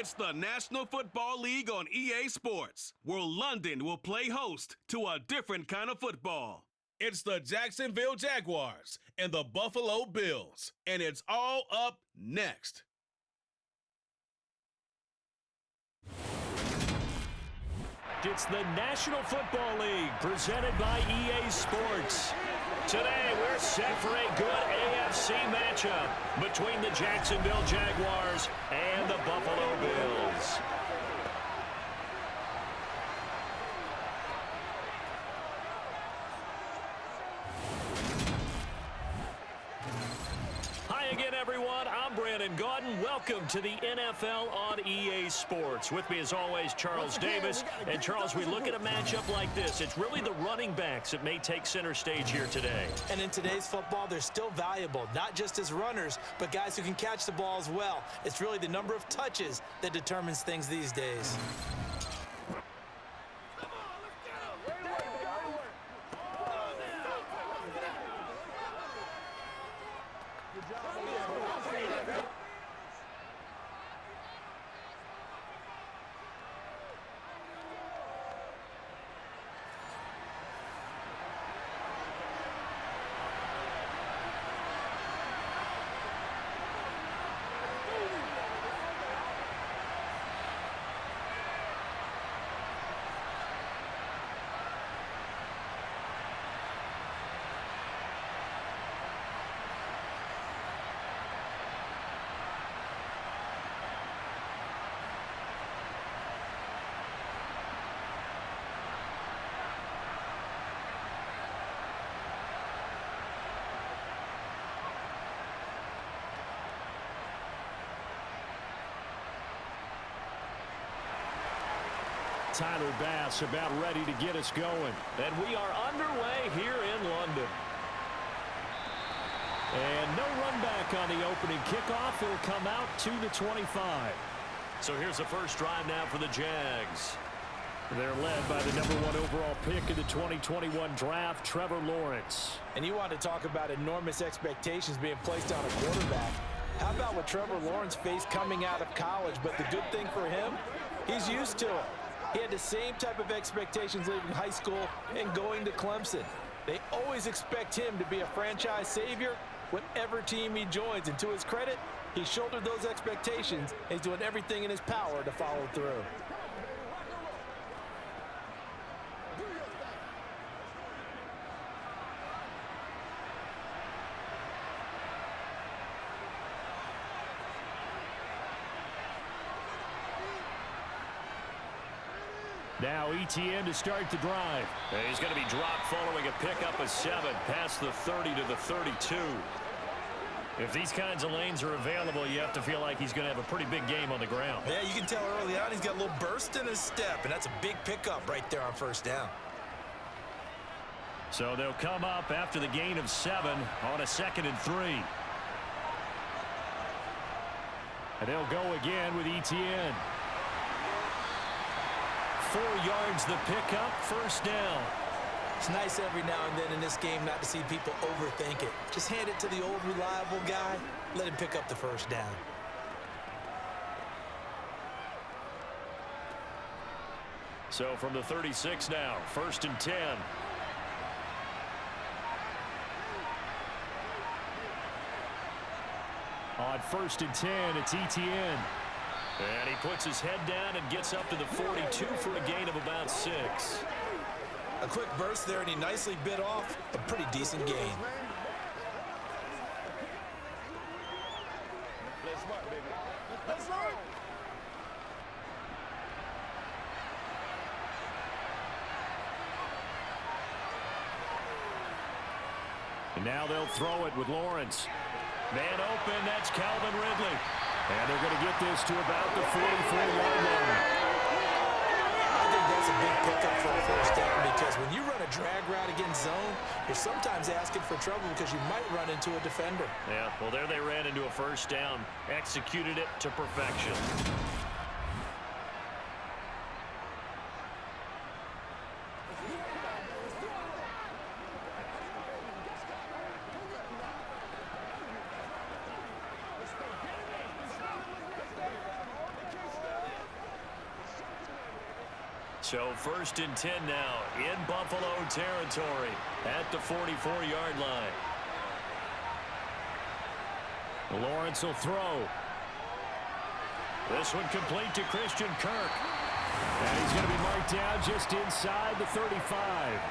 It's the National Football League on EA Sports, where London will play host to a different kind of football. It's the Jacksonville Jaguars and the Buffalo Bills, and it's all up next. It's the National Football League presented by EA Sports. Today, we're set for a good AFC matchup between the Jacksonville Jaguars and the Buffalo Bills. Hi again, everyone. I'm Brandon Gaudin. Welcome to the NFL on EA Sports. With me, as always, Charles Davis. And, Charles, we look at a matchup like this. It's really the running backs that may take center stage here today. And in today's football, they're still valuable, not just as runners, but guys who can catch the ball as well. It's really the number of touches that determines things these days. Tyler Bass about ready to get us going. And we are underway here in London. And no run back on the opening kickoff. It'll come out to the 25. So here's the first drive now for the Jags. They're led by the #1 overall pick in the 2021 draft, Trevor Lawrence. And you want to talk about enormous expectations being placed on a quarterback. How about what Trevor Lawrence faced coming out of college? But the good thing for him, he's used to it. He had the same type of expectations leaving high school and going to Clemson. They always expect him to be a franchise savior, whatever team he joins. And to his credit, he shouldered those expectations and he's doing everything in his power to follow through. Now ETN to start the drive. And he's going to be dropped following a pickup of 7 past the 30 to the 32. If these kinds of lanes are available, you have to feel like he's going to have a pretty big game on the ground. Yeah, you can tell early on he's got a little burst in his step, and that's a big pickup right there on first down. So they'll come up after the gain of 7 on a 2nd and 3. And they'll go again with ETN. 4 yards the pickup, first down. It's nice every now and then in this game not to see people overthink it. Just hand it to the old reliable guy, let him pick up the first down. So from the 36 now, 1st and 10. On 1st and 10, it's ETN. And he puts his head down and gets up to the 42 for a gain of about 6. A quick burst there, and he nicely bit off a pretty decent gain. And now they'll throw it with Lawrence. Man open, that's Calvin Ridley. And they're going to get this to about the 44-yard line. I think that's a big pickup for a first down because when you run a drag route against zone, you're sometimes asking for trouble because you might run into a defender. Yeah, well, there they ran into a first down, executed it to perfection. So 1st and 10 now in Buffalo territory at the 44-yard line. Lawrence will throw. This one complete to Christian Kirk. And he's going to be marked down just inside the 35.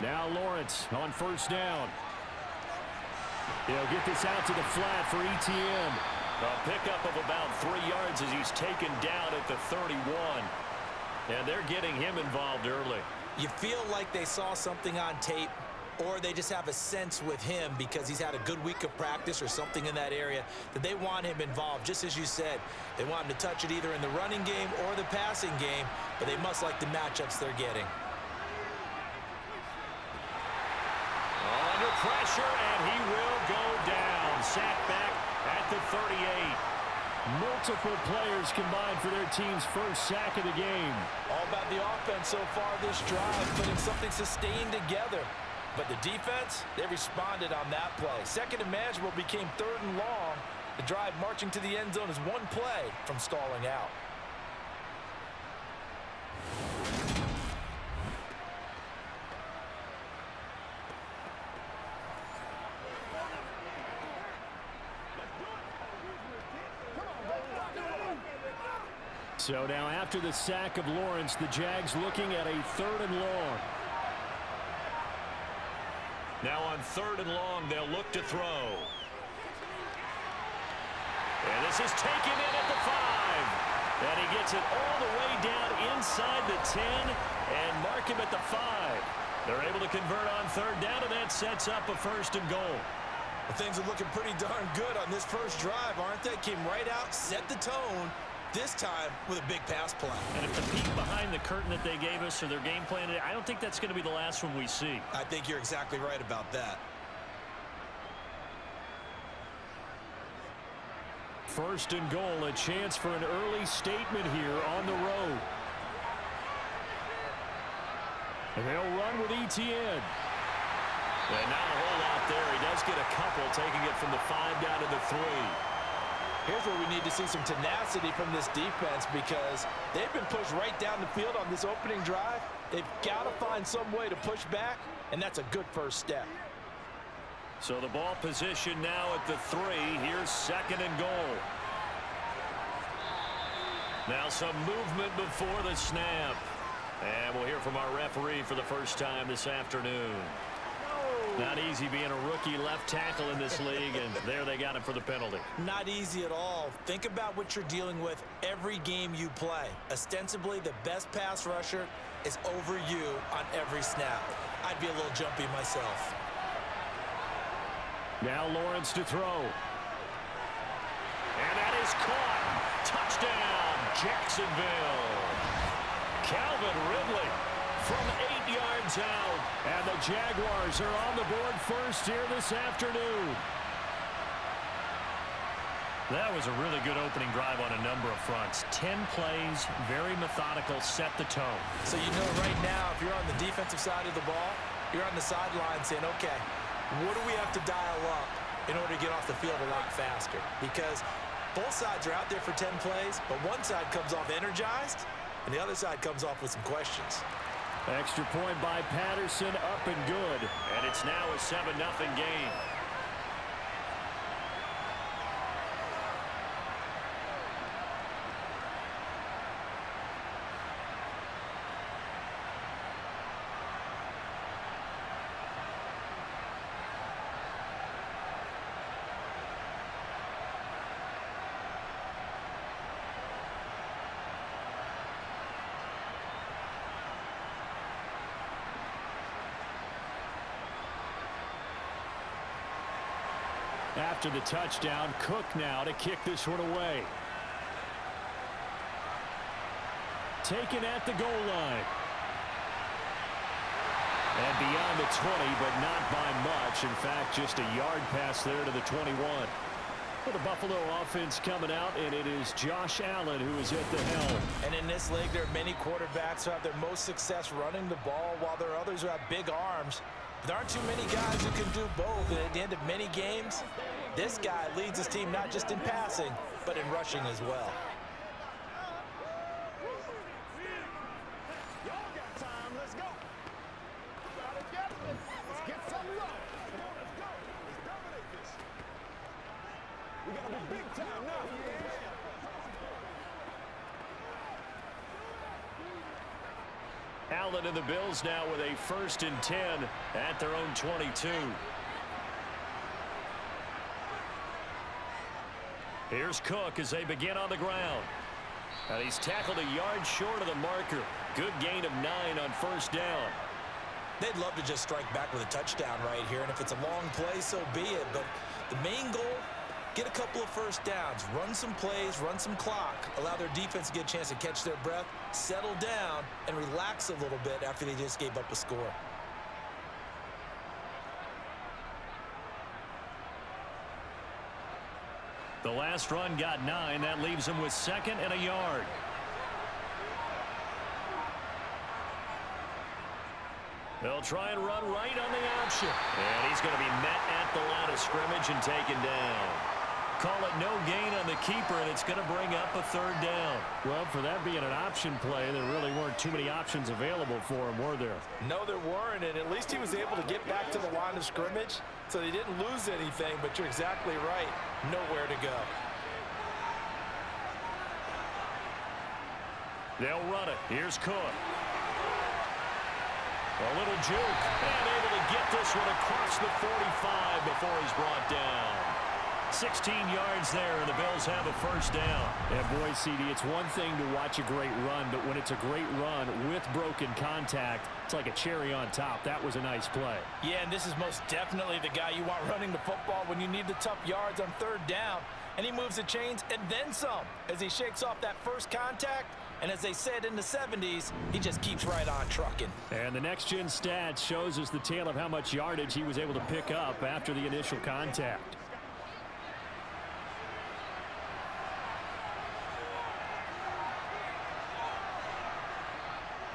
Now Lawrence on 1st down. He'll get this out to the flat for ETN. A pickup of about 3 yards as he's taken down at the 31. And they're getting him involved early. You feel like they saw something on tape, or they just have a sense with him because he's had a good week of practice or something in that area that they want him involved. Just as you said, they want him to touch it either in the running game or the passing game, but they must like the matchups they're getting. Under pressure, and he will go down. Sacked back at the 38. Multiple players combined for their team's first sack of the game. All about the offense so far this drive, putting something sustained together. But the defense, they responded on that play. 2nd and manageable became 3rd and long. The drive marching to the end zone is one play from stalling out. So now after the sack of Lawrence, the Jags looking at a 3rd and long. Now on 3rd and long, they'll look to throw. And this is taken in at the 5. And he gets it all the way down inside the 10 and mark him at the 5. They're able to convert on 3rd down, and that sets up a 1st and goal. Well, things are looking pretty darn good on this first drive, aren't they? Came right out, set the tone. This time with a big pass play. And if the peek behind the curtain that they gave us or their game plan, I don't think that's going to be the last one we see. I think you're exactly right about that. 1st and goal, a chance for an early statement here on the road. And they'll run with ETN. And not a whole lot there. He does get a couple, taking it from the 5 down to the 3. Here's where we need to see some tenacity from this defense because they've been pushed right down the field on this opening drive. They've got to find some way to push back, and that's a good first step. So the ball position now at the 3. Here's 2nd and goal. Now some movement before the snap. And we'll hear from our referee for the first time this afternoon. Not easy being a rookie left tackle in this league, and there they got him for the penalty. Not easy at all. Think about what you're dealing with every game you play. Ostensibly, the best pass rusher is over you on every snap. I'd be a little jumpy myself. Now Lawrence to throw. And that is caught. Touchdown, Jacksonville. Calvin Ridley from 8 yards out. And the Jaguars are on the board first here this afternoon. That was a really good opening drive on a number of fronts. 10 plays, very methodical, set the tone. So you know right now, if you're on the defensive side of the ball, you're on the sideline saying, okay, what do we have to dial up in order to get off the field a lot faster? Because both sides are out there for 10 plays, but one side comes off energized, and the other side comes off with some questions. Extra point by Patterson, up and good. And it's now a 7-0 game. After the touchdown, Cook now to kick this one away. taken at the goal line. And beyond the 20, but not by much. In fact, just a yard pass there to the 21. For the Buffalo offense coming out, and it is Josh Allen who is at the helm. And in this league, there are many quarterbacks who have their most success running the ball, while there are others who have big arms. But there aren't too many guys who can do both. And at the end of many games, this guy leads his team not just in passing, but in rushing as well. Allen and the Bills now with a 1st and 10 at their own 22. Here's Cook as they begin on the ground. And he's tackled a yard short of the marker. Good gain of 9 on 1st down. They'd love to just strike back with a touchdown right here, and if it's a long play, so be it. But the main goal, get a couple of 1st downs, run some plays, run some clock, allow their defense to get a chance to catch their breath, settle down, and relax a little bit after they just gave up a score. The last run got 9. That leaves him with 2nd and a yard. They'll try and run right on the option. And he's going to be met at the line of scrimmage and taken down. Call it no gain on the keeper, and it's going to bring up a 3rd down. Well, for that being an option play, there really weren't too many options available for him, were there? No, there weren't, and at least he was able to get back to the line of scrimmage, so they didn't lose anything, but you're exactly right. Nowhere to go. They'll run it. Here's Cook. A little juke, and able to get this one across the 45 before he's brought down. 16 yards there, and the Bills have a 1st down. And boy, CD, it's one thing to watch a great run, but when it's a great run with broken contact, it's like a cherry on top. That was a nice play. Yeah, and this is most definitely the guy you want running the football when you need the tough yards on 3rd down. And he moves the chains and then some as he shakes off that first contact. And as they said in the 70s, he just keeps right on trucking. And the next-gen stats shows us the tale of how much yardage he was able to pick up after the initial contact.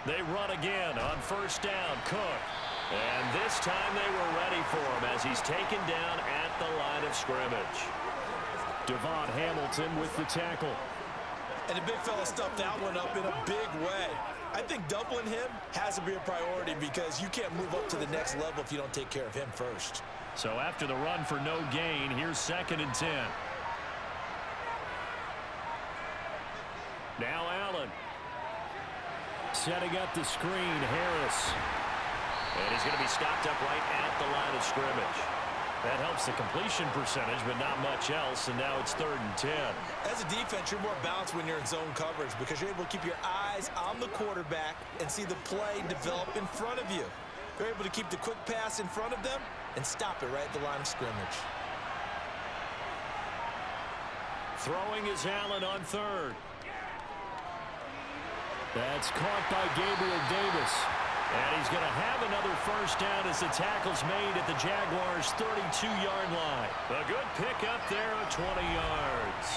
They run again on 1st down. Cook. And this time they were ready for him as he's taken down at the line of scrimmage. Devon Hamilton with the tackle. And the big fella stuffed that one up in a big way. I think doubling him has to be a priority because you can't move up to the next level if you don't take care of him first. So after the run for no gain, here's 2nd and 10. Now Allen. Setting up the screen, Harris. And he's going to be stopped up right at the line of scrimmage. That helps the completion percentage, but not much else, and now it's 3rd and 10. As a defense, you're more balanced when you're in zone coverage because you're able to keep your eyes on the quarterback and see the play develop in front of you. You're able to keep the quick pass in front of them and stop it right at the line of scrimmage. Throwing is Allen on 3rd. That's caught by Gabriel Davis. And he's going to have another 1st down as the tackle's made at the Jaguars' 32-yard line. A good pickup there of 20 yards.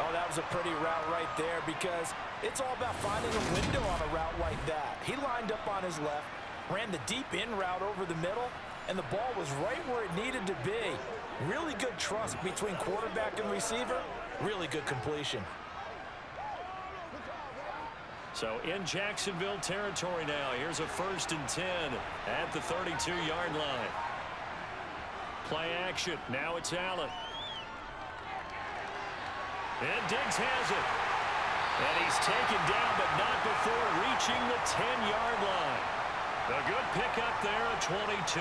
Oh, that was a pretty route right there because it's all about finding a window on a route like that. He lined up on his left, ran the deep in route over the middle, and the ball was right where it needed to be. Really good trust between quarterback and receiver. Really good completion. So in Jacksonville territory now. Here's a 1st and 10 at the 32-yard line. Play action. Now it's Allen. And Diggs has it. And he's taken down, but not before reaching the 10-yard line. A good pickup there at 22.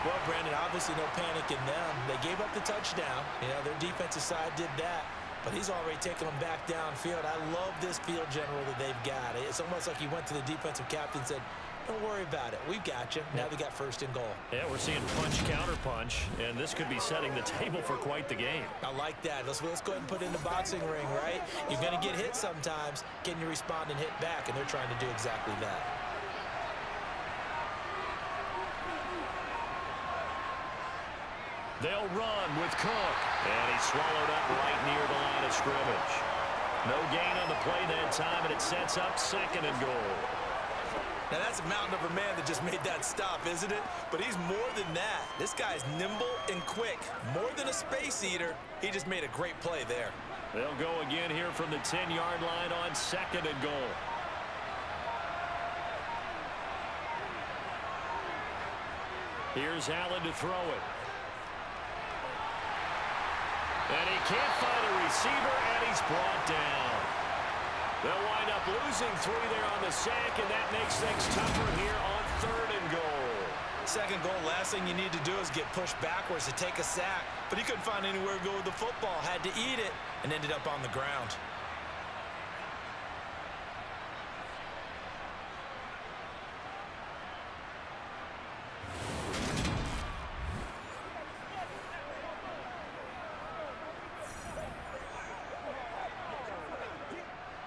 Well, Brandon, obviously no panic in them. They gave up the touchdown. You know, their defensive side did that. But he's already taken them back downfield. I love this field general that they've got. It's almost like he went to the defensive captain and said, Don't worry about it. We've got you. Now they got first and goal. Yeah, we're seeing punch, counter punch, and this could be setting the table for quite the game. I like that. Let's go ahead and put it in the boxing ring, right? You're going to get hit sometimes. Can you respond and hit back? And they're trying to do exactly that. They'll run with Cook, and he's swallowed up right near the line of scrimmage. No gain on the play that time, and it sets up second and goal. Now, that's a mountain of a man that just made that stop, isn't it? But he's more than that. This guy's nimble and quick. More than a space eater, he just made a great play there. They'll go again here from the 10-yard line on second and goal. Here's Allen to throw it. And he can't find a receiver, and he's brought down. They'll wind up losing 3 there on the sack, and that makes things tougher here on third and goal. Second goal, last thing you need to do is get pushed backwards to take a sack. But he couldn't find anywhere to go with the football, had to eat it, and ended up on the ground.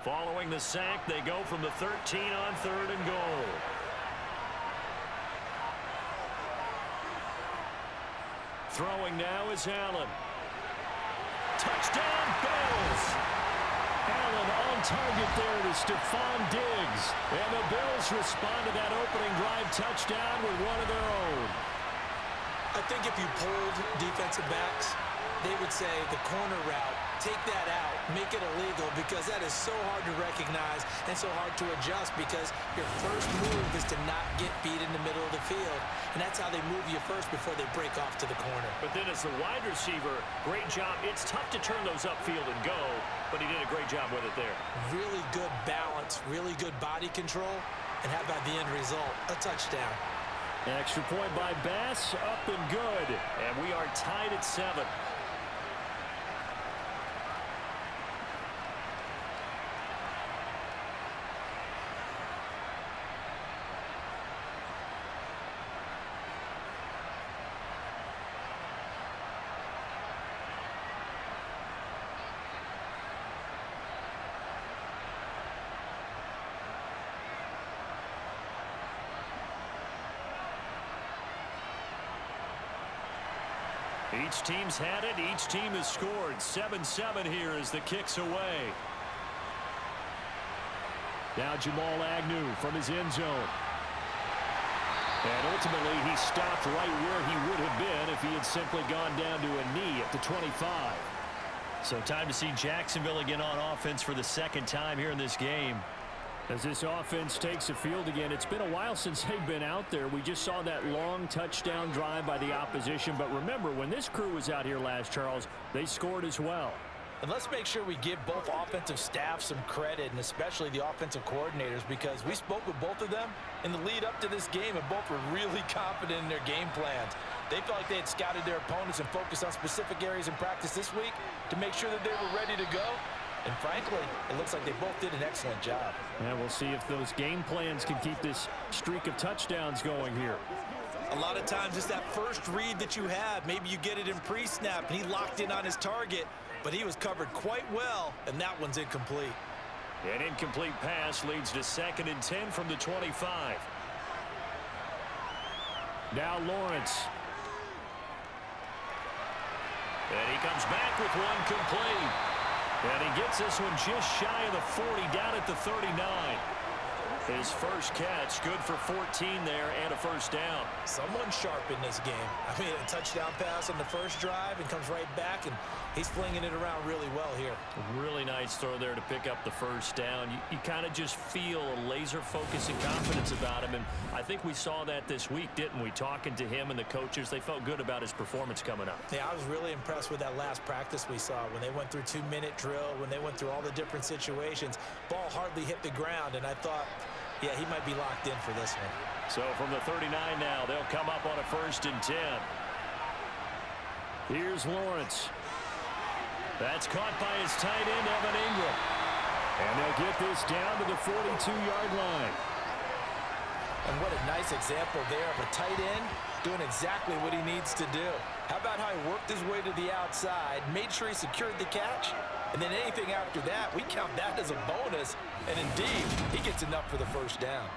Following the sack, they go from the 13 on third and goal. Throwing now is Allen. Touchdown, Bills! Allen on target there to Stephon Diggs. And the Bills respond to that opening drive touchdown with one of their own. I think if you polled defensive backs, they would say the corner route, take that out, make it illegal, because that is so hard to recognize and so hard to adjust, because your first move is to not get beat in the middle of the field, and that's how they move you first before they break off to the corner. But then as the wide receiver, great job. It's tough to turn those upfield and go, but he did a great job with it there. Really good balance, really good body control, and how about the end result? A touchdown. Extra point by Bass, up and good, and we are tied at 7. Each team's had it. Each team has scored. 7-7 here as the kick's away. Now Jamal Agnew from his end zone. And ultimately, he stopped right where he would have been if he had simply gone down to a knee at the 25. So time to see Jacksonville again on offense for the second time here in this game. As this offense takes the field again, it's been a while since they've been out there. We just saw that long touchdown drive by the opposition. But remember, when this crew was out here last, Charles, they scored as well. And let's make sure we give both offensive staff some credit, and especially the offensive coordinators, because we spoke with both of them in the lead up to this game, and both were really confident in their game plans. They felt like they had scouted their opponents and focused on specific areas in practice this week to make sure that they were ready to go. And frankly, it looks like they both did an excellent job. Yeah, we'll see if those game plans can keep this streak of touchdowns going here. A lot of times it's that first read that you have. Maybe you get it in pre-snap, and he locked in on his target, but he was covered quite well, and that one's incomplete. An incomplete pass leads to 2nd and 10 from the 25. Now Lawrence. And he comes back with one complete. And he gets this one just shy of the 40, down at the 39. His first catch, good for 14 there and a first down. Someone sharp in this game. I mean, a touchdown pass on the first drive and comes right back, and he's flinging it around really well here. Really nice throw there to pick up the first down. You kind of just feel a laser focus and confidence about him, and I think we saw that this week, didn't we? Talking to him and the coaches, they felt good about his performance coming up. Yeah, I was really impressed with that last practice we saw when they went through 2-minute drill, when they went through all the different situations. Ball hardly hit the ground, and I thought, yeah, he might be locked in for this one. So from the 39 now, they'll come up on a 1st and 10. Here's Lawrence. That's caught by his tight end, Evan Ingram. And they'll get this down to the 42-yard line. And what a nice example there of a tight end doing exactly what he needs to do. How about how he worked his way to the outside, made sure he secured the catch, and then anything after that, we count that as a bonus. And indeed, he gets enough for the first down.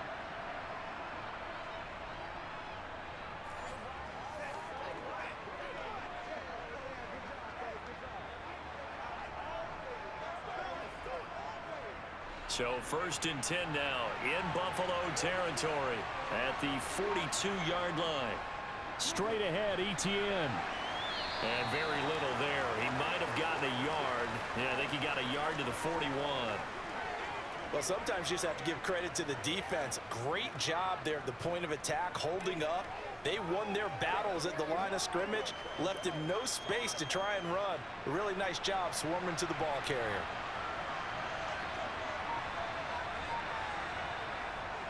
So 1st and 10 now in Buffalo territory at the 42-yard line. Straight ahead, Etienne. And very little there. He might have gotten a yard. Yeah, I think he got a yard to the 41. Well, sometimes you just have to give credit to the defense. Great job there at the point of attack, holding up. They won their battles at the line of scrimmage, left him no space to try and run. A really nice job swarming to the ball carrier.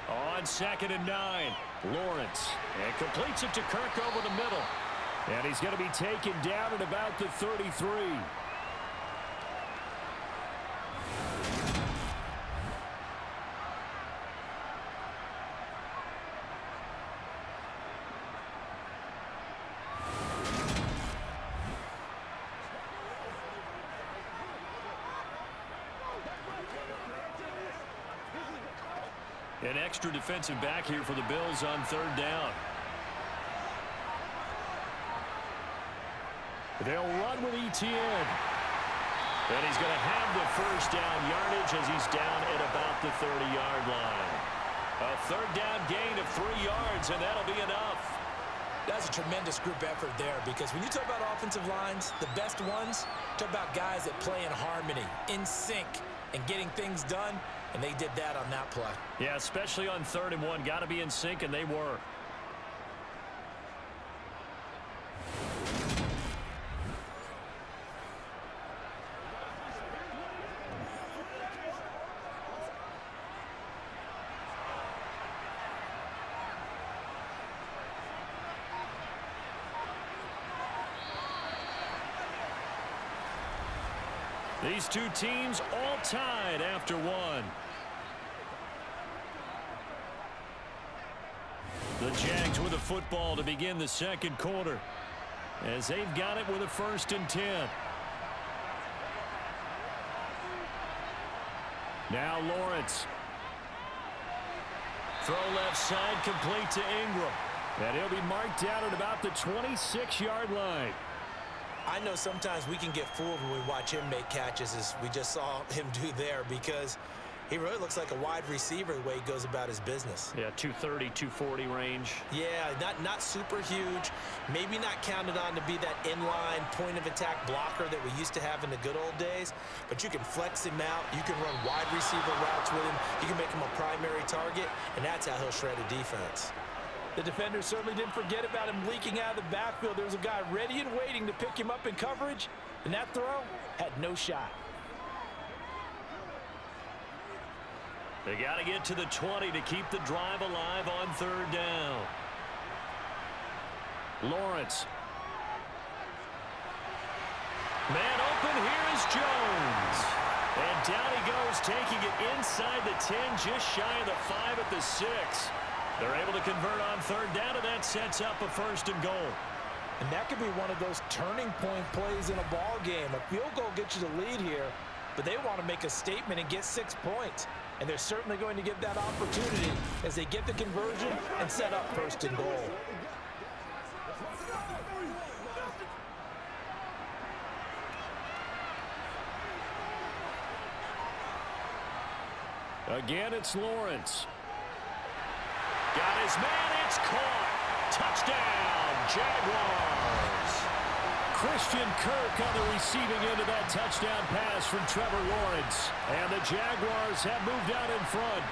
On 2nd and 9, Lawrence. And completes it to Kirk over the middle. And he's going to be taken down at about the 33. An extra defensive back here for the Bills on 3rd down. They'll run with Etienne. And he's going to have the first down yardage as he's down at about the 30-yard line. A 3rd down gain of 3 yards, and that'll be enough. That's a tremendous group effort there, because when you talk about offensive lines, the best ones, talk about guys that play in harmony, in sync, and getting things done, and they did that on that play. Yeah, especially on 3rd and 1. Got to be in sync, and they were. These two teams all tied after 1. The Jags with a football to begin the 2nd quarter, as they've got it with a 1st and 10. Now Lawrence. Throw left side, complete to Ingram. And he'll be marked down at about the 26-yard line. I know sometimes we can get fooled when we watch him make catches, as we just saw him do there, because he really looks like a wide receiver the way he goes about his business. Yeah, 230, 240 range. Yeah, not super huge. Maybe not counted on to be that inline point-of-attack blocker that we used to have in the good old days, but you can flex him out. You can run wide receiver routes with him. You can make him a primary target, and that's how he'll shred a defense. The defender certainly didn't forget about him leaking out of the backfield. There was a guy ready and waiting to pick him up in coverage, and that throw had no shot. They got to get to the 20 to keep the drive alive on 3rd down. Lawrence. Man open, here is Jones. And down he goes, taking it inside the 10, just shy of the 5 at the 6. They're able to convert on 3rd down, and that sets up a 1st and goal. And that could be one of those turning point plays in a ball game. A field goal gets you the lead here, but they want to make a statement and get 6 points. And they're certainly going to get that opportunity as they get the conversion and set up 1st and goal. Again, it's Lawrence. Got his man, it's caught. Touchdown, Jaguars. Christian Kirk on the receiving end of that touchdown pass from Trevor Lawrence. And the Jaguars have moved out in front.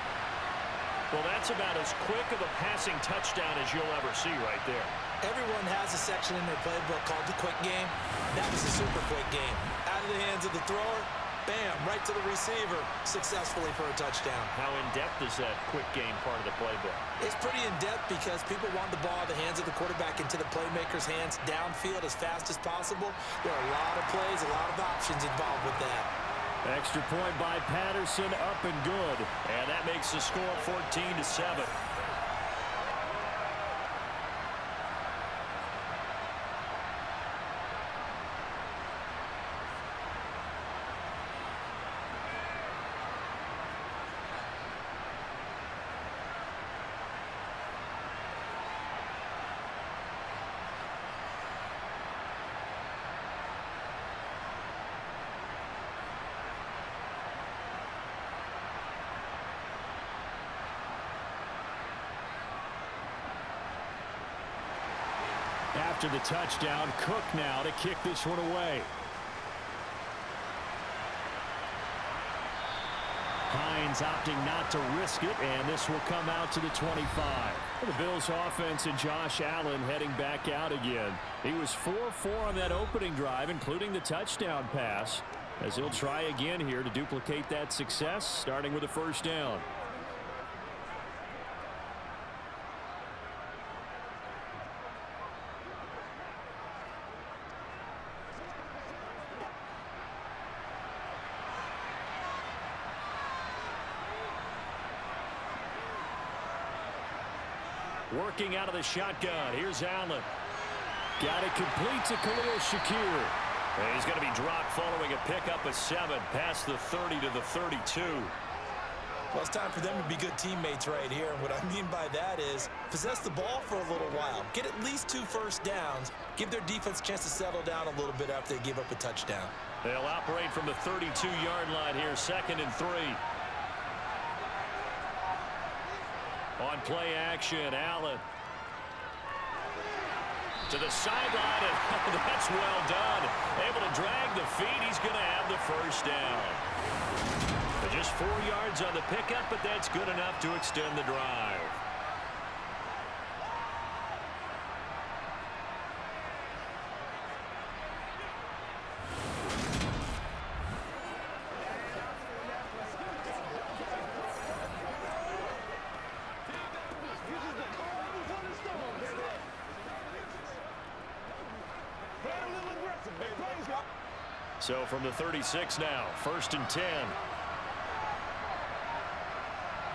Well, that's about as quick of a passing touchdown as you'll ever see right there. Everyone has a section in their playbook called the quick game. That was a super quick game. Out of the hands of the thrower, bam, right to the receiver, successfully for a touchdown. How in-depth is that quick game part of the playbook? It's pretty in-depth because people want the ball in the hands of the quarterback into the playmaker's hands downfield as fast as possible. There are a lot of plays, a lot of options involved with that. Extra point by Patterson, up and good. And that makes the score 14-7. after the touchdown. Cook now to kick this one away. Hines opting not to risk it, and this will come out to the 25. The Bills offense and Josh Allen heading back out again. He was 4-4 on that opening drive, including the touchdown pass, as he'll try again here to duplicate that success, starting with a first down. Working out of the shotgun. Here's Allen. Got it complete to Khalil Shakir. And he's going to be dropped following a pickup of 7 past the 30 to the 32. Well, it's time for them to be good teammates right here. And what I mean by that is possess the ball for a little while. Get at least 2 first downs. Give their defense a chance to settle down a little bit after they give up a touchdown. They'll operate from the 32-yard line here, 2nd and 3. On play action, Allen. To the sideline, and that's well done. Able to drag the feet. He's going to have the first down. Just 4 yards on the pickup, but that's good enough to extend the drive. So from the 36 now, 1st and 10.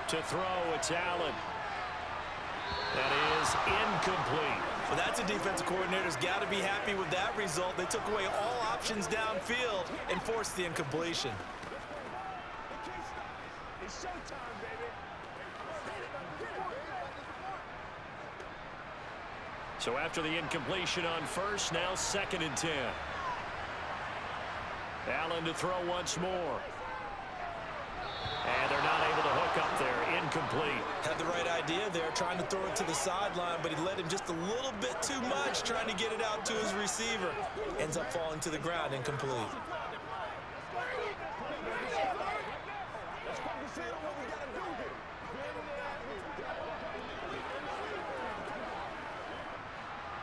To throw, it's Allen. That is incomplete. Well, that's a defensive coordinator's got to be happy with that result. They took away all options downfield and forced the incompletion. It's showtime, baby. So after the incompletion on 1st, now 2nd and 10. Allen to throw once more. And they're not able to hook up there. Incomplete. Had the right idea there, trying to throw it to the sideline, but he led him just a little bit too much, trying to get it out to his receiver. Ends up falling to the ground, incomplete.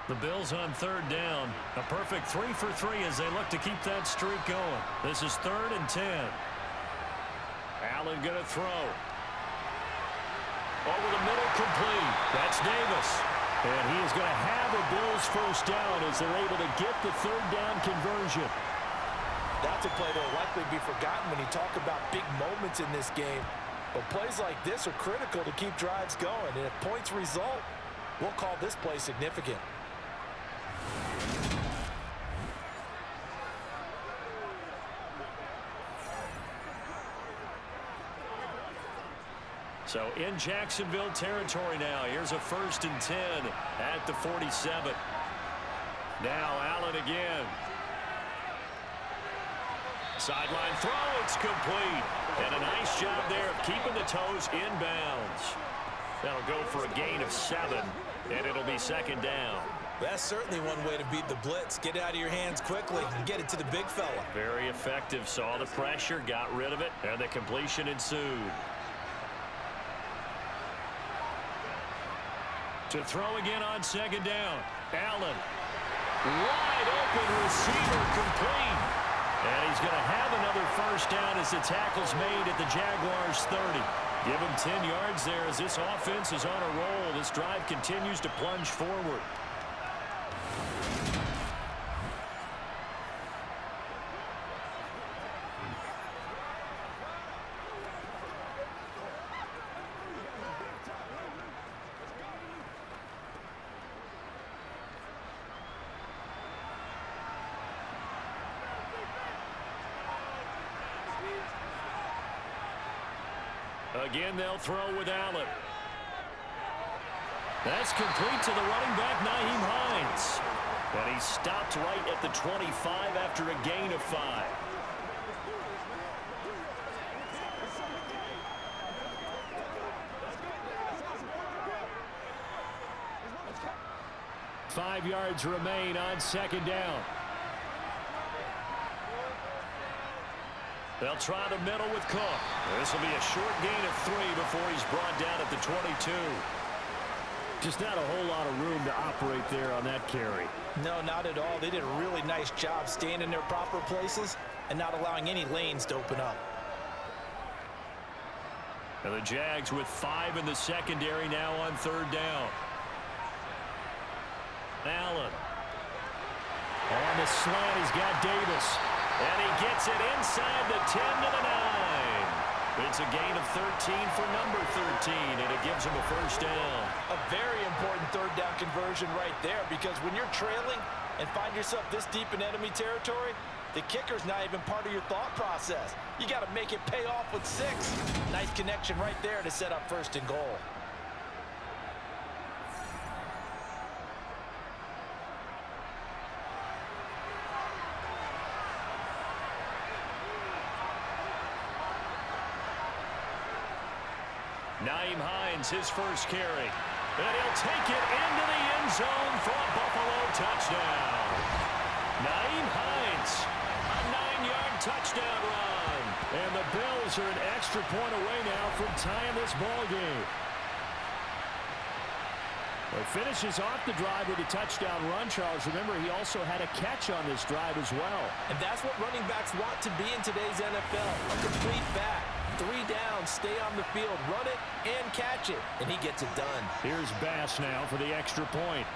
The Bills on 3rd down. A perfect 3 for 3 as they look to keep that streak going. This is 3rd and 10. Allen going to throw. Over the middle, complete. That's Davis. And he is going to have a Bills first down as they're able to get the 3rd down conversion. That's a play that will likely be forgotten when you talk about big moments in this game. But plays like this are critical to keep drives going. And if points result, we'll call this play significant. So in Jacksonville territory now. Here's a 1st and 10 at the 47. Now Allen again. Sideline throw, it's complete. And a nice job there of keeping the toes inbounds. That'll go for a gain of 7, and it'll be 2nd down. That's certainly one way to beat the blitz. Get it out of your hands quickly and get it to the big fella. Very effective. Saw the pressure, got rid of it, and the completion ensued. To throw again on 2nd down. Allen. Wide open receiver, complete. And he's going to have another first down as the tackle's made at the Jaguars 30. Give him 10 yards there as this offense is on a roll. This drive continues to plunge forward. Again, they'll throw with Allen. That's complete to the running back, Nyheim Hines. And he stopped right at the 25 after a gain of 5. 5 yards remain on second down. They'll try the middle with Cook. This will be a short gain of 3 before he's brought down at the 22. Just not a whole lot of room to operate there on that carry. No, not at all. They did a really nice job staying in their proper places and not allowing any lanes to open up. And the Jags with 5 in the secondary now on third down. Allen. On the slant, he's got Davis. And he gets it inside the 10 to the 9. It's a gain of 13 for number 13, and it gives him a first down. A very important third down conversion right there, because when you're trailing and find yourself this deep in enemy territory, the kicker's not even part of your thought process. You got to make it pay off with 6. Nice connection right there to set up first and goal. Nyheim Hines, his first carry. And he'll take it into the end zone for a Buffalo touchdown. Nyheim Hines, a 9-yard touchdown run. And the Bills are an extra point away now from tying this ball game. He finishes off the drive with a touchdown run, Charles. Remember, he also had a catch on this drive as well. And that's what running backs want to be in today's NFL. A complete back. 3 down, stay on the field, run it, and catch it. And he gets it done. Here's Bass now for the extra point.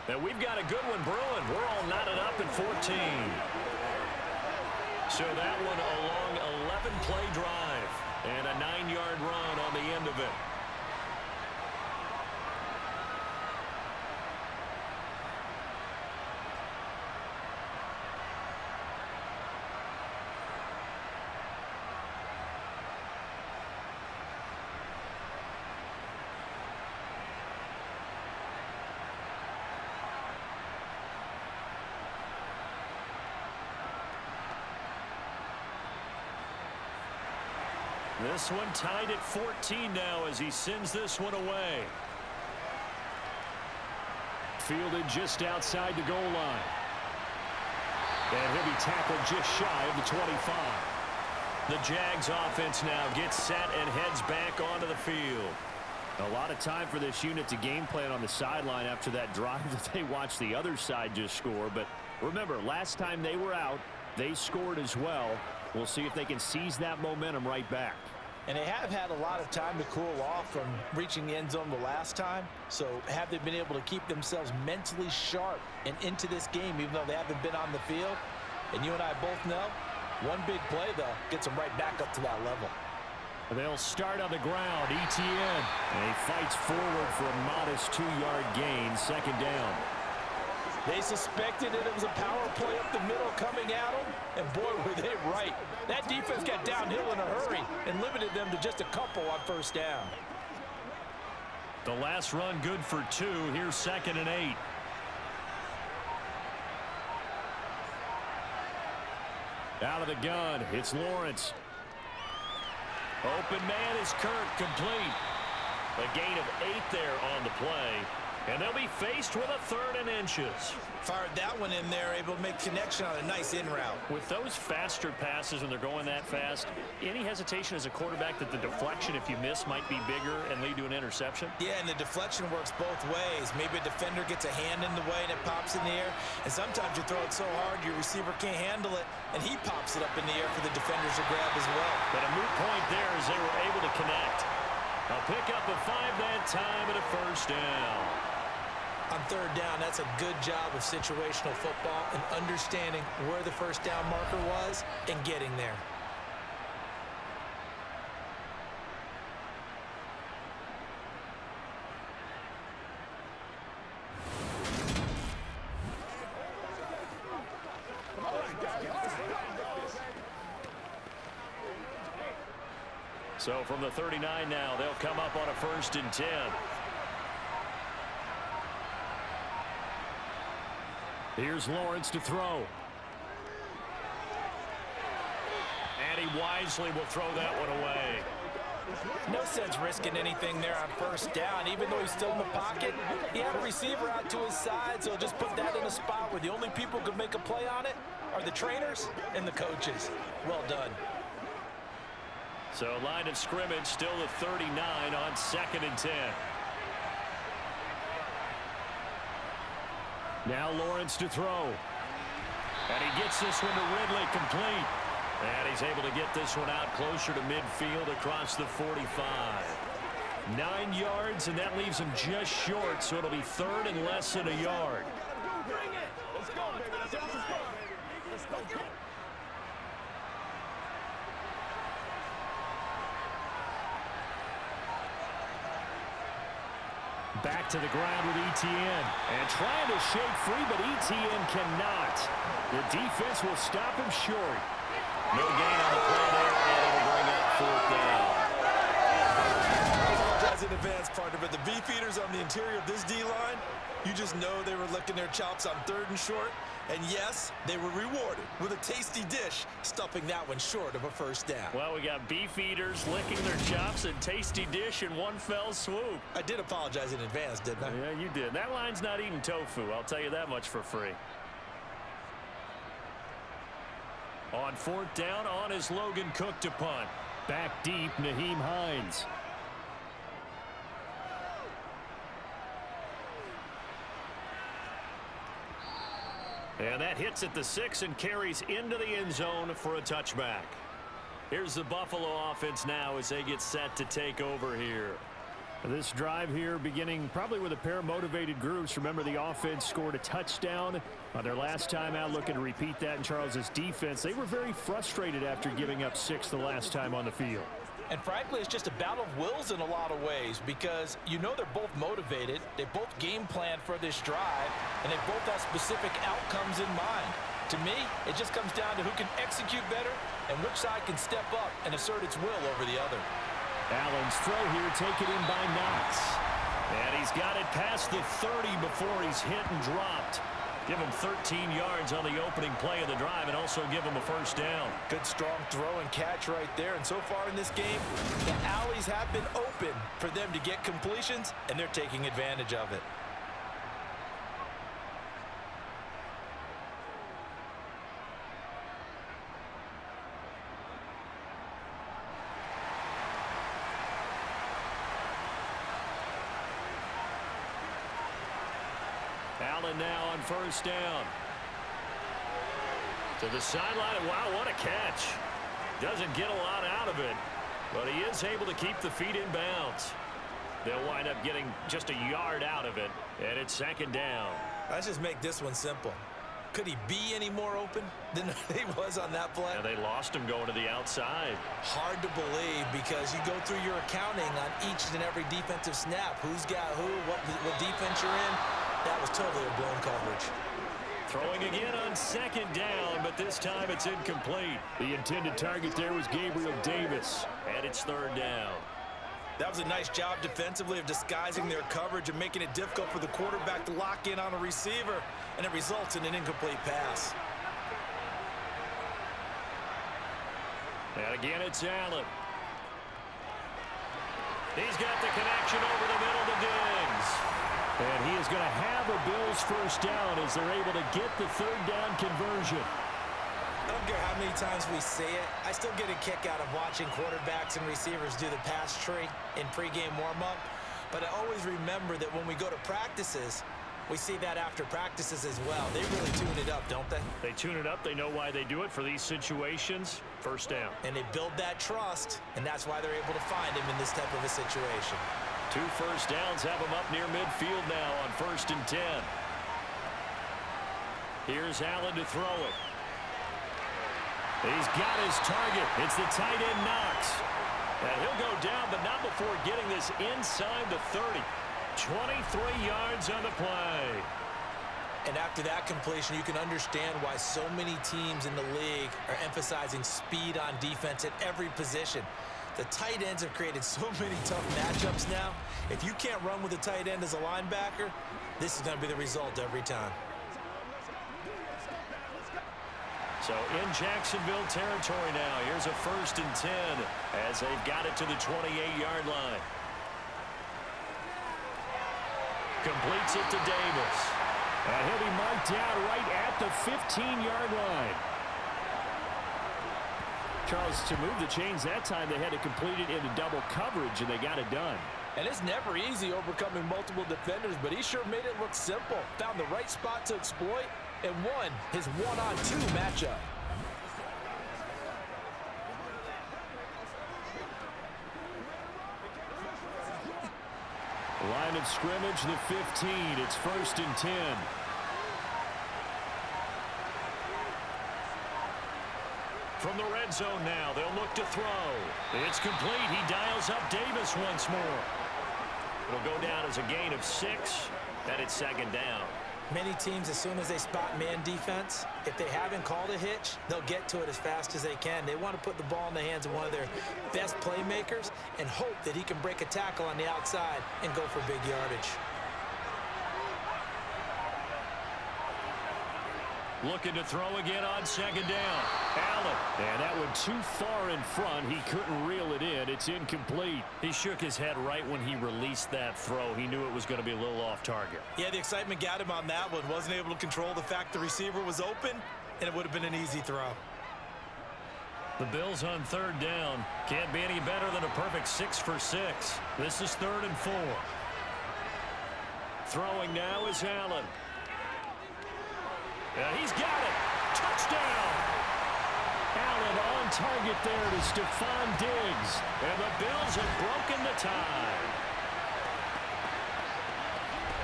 And we've got a good one brewing. We're all knotted up at 14. So that one a long 11-play drive. And a 9-yard run on the end of it. This one tied at 14 now as he sends this one away. Fielded just outside the goal line. And he'll be tackled just shy of the 25. The Jags offense now gets set and heads back onto the field. A lot of time for this unit to game plan on the sideline after that drive that they watched the other side just score. But remember, last time they were out, they scored as well. We'll see if they can seize that momentum right back. And they have had a lot of time to cool off from reaching the end zone the last time. So have they been able to keep themselves mentally sharp and into this game even though they haven't been on the field? And you and I both know, one big play, though, gets them right back up to that level. They'll start on the ground. ETN. And he fights forward for a modest 2-yard gain. Second down. They suspected that it was a power play up the middle coming at them, and boy, were they right. That defense got downhill in a hurry and limited them to just a couple on first down. The last run good for 2. Here's 2nd and 8. Out of the gun, it's Lawrence. Open man is Kirk, complete. A gain of 8 there on the play. And they'll be faced with a 3rd and inches. Fired that one in there, able to make connection on a nice in route. With those faster passes when they're going that fast, any hesitation as a quarterback that the deflection, if you miss, might be bigger and lead to an interception? Yeah, and the deflection works both ways. Maybe a defender gets a hand in the way and it pops in the air. And sometimes you throw it so hard your receiver can't handle it, and he pops it up in the air for the defenders to grab as well. But a moot point there as they were able to connect. A pick up of 5 that time and a first down. On third down, that's a good job of situational football and understanding where the first down marker was and getting there. So from the 39 now, they'll come up on a 1st and 10. Here's Lawrence to throw. And he wisely will throw that one away. No sense risking anything there on first down. Even though he's still in the pocket, he had a receiver out to his side, so just put that in a spot where the only people who can make a play on it are the trainers and the coaches. Well done. So line of scrimmage still the 39 on 2nd and 10. Now Lawrence to throw. And he gets this one to Ridley, complete. And he's able to get this one out closer to midfield across the 45. 9 yards, and that leaves him just short, so it'll be 3rd and less than a yard. Bring it. Let's go, baby. Let's go, baby. Let's go. Back to the ground with Etienne. And trying to shake free, but Etienne cannot. The defense will stop him short. No gain on the play there, and it'll bring up 4th down. I apologize in advance, partner, but the beefeaters on the interior of this D-line, you just know they were licking their chops on 3rd and short. And yes, they were rewarded with a tasty dish, stuffing that one short of a first down. Well, we got beef eaters licking their chops and tasty dish in one fell swoop. I did apologize in advance, didn't I? Yeah, you did. That line's not eating tofu, I'll tell you that much for free. On 4th down, on is Logan Cook to punt. Back deep, Nyheim Hines. And that hits at the 6 and carries into the end zone for a touchback. Here's the Buffalo offense now as they get set to take over here. This drive here beginning probably with a pair of motivated groups. Remember, the offense scored a touchdown on their last time out, looking to repeat that in Charles's defense. They were very frustrated after giving up 6 the last time on the field. And frankly, it's just a battle of wills in a lot of ways, because you know they're both motivated, they both game plan for this drive, and they both have specific outcomes in mind. To me, it just comes down to who can execute better and which side can step up and assert its will over the other. Allen's throw here taken in by Knox. And he's got it past the 30 before he's hit and dropped. Give him 13 yards on the opening play of the drive and also give him a first down. Good strong throw and catch right there. And so far in this game, the alleys have been open for them to get completions, and they're taking advantage of it. Allen now on first down. To the sideline. Wow, what a catch. Doesn't get a lot out of it, but he is able to keep the feet in bounds. They'll wind up getting just a yard out of it, and it's 2nd down. Let's just make this one simple. Could he be any more open than he was on that play? And they lost him going to the outside. Hard to believe, because you go through your accounting on each and every defensive snap. Who's got who, what defense you're in. That was totally a blown coverage. Throwing again on 2nd down, but this time it's incomplete. The intended target there was Gabriel Davis. And it's 3rd down. That was a nice job defensively of disguising their coverage and making it difficult for the quarterback to lock in on a receiver, and it results in an incomplete pass. And again, it's Allen. He's got the connection over the middle to Diggs. And he is going to have a Bills first down as they're able to get the 3rd down conversion. I don't care how many times we say it, I still get a kick out of watching quarterbacks and receivers do the pass tree in pregame warm-up. But I always remember that when we go to practices, we see that after practices as well. They really tune it up, don't they? They tune it up. They know why they do it for these situations. First down. And they build that trust, and that's why they're able to find him in this type of a situation. 2 first downs have him up near midfield now on 1st and 10. Here's Allen to throw it. He's got his target. It's the tight end Knox. And he'll go down, but not before getting this inside the 30. 23 yards on the play. And after that completion, you can understand why so many teams in the league are emphasizing speed on defense at every position. The tight ends have created so many tough matchups now. If you can't run with a tight end as a linebacker, this is going to be the result every time. So in Jacksonville territory now. Here's a 1st and 10 as they've got it to the 28-yard line. Completes it to Davis. And he'll be marked down right at the 15-yard line. Charles, to move the chains that time, they had to complete it into double coverage, and they got it done. And it's never easy overcoming multiple defenders, but he sure made it look simple. Found the right spot to exploit and won his one-on-two matchup. Line of scrimmage, the 15. It's 1st and 10. From the red zone now, they'll look to throw. It's complete. He dials up Davis once more. It'll go down as a gain of 6, and it's 2nd down. Many teams, as soon as they spot man defense, if they haven't called a hitch, they'll get to it as fast as they can. They want to put the ball in the hands of one of their best playmakers and hope that he can break a tackle on the outside and go for big yardage. Looking to throw again on 2nd down. Allen. And that one too far in front. He couldn't reel it in. It's incomplete. He shook his head right when he released that throw. He knew it was going to be a little off target. Yeah, the excitement got him on that one. Wasn't able to control the fact the receiver was open, and it would have been an easy throw. The Bills on 3rd down. Can't be any better than a perfect 6 for 6. This is 3rd and 4. Throwing now is Allen. And he's got it. Touchdown. Allen on target there to Stephon Diggs. And the Bills have broken the tie.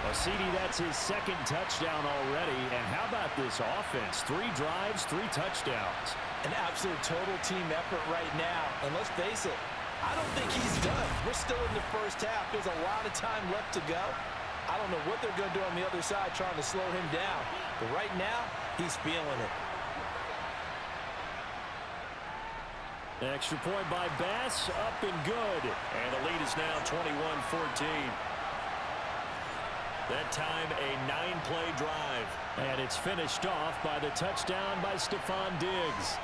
Well, CD, that's his 2nd touchdown already. And how about this offense? 3 drives, 3 touchdowns. An absolute total team effort right now. And let's face it, I don't think he's done. We're still in the first half. There's a lot of time left to go. I don't know what they're going to do on the other side trying to slow him down. But right now, he's feeling it. Extra point by Bass, up and good. And the lead is now 21-14. That time, a 9-play drive. And it's finished off by the touchdown by Stephon Diggs.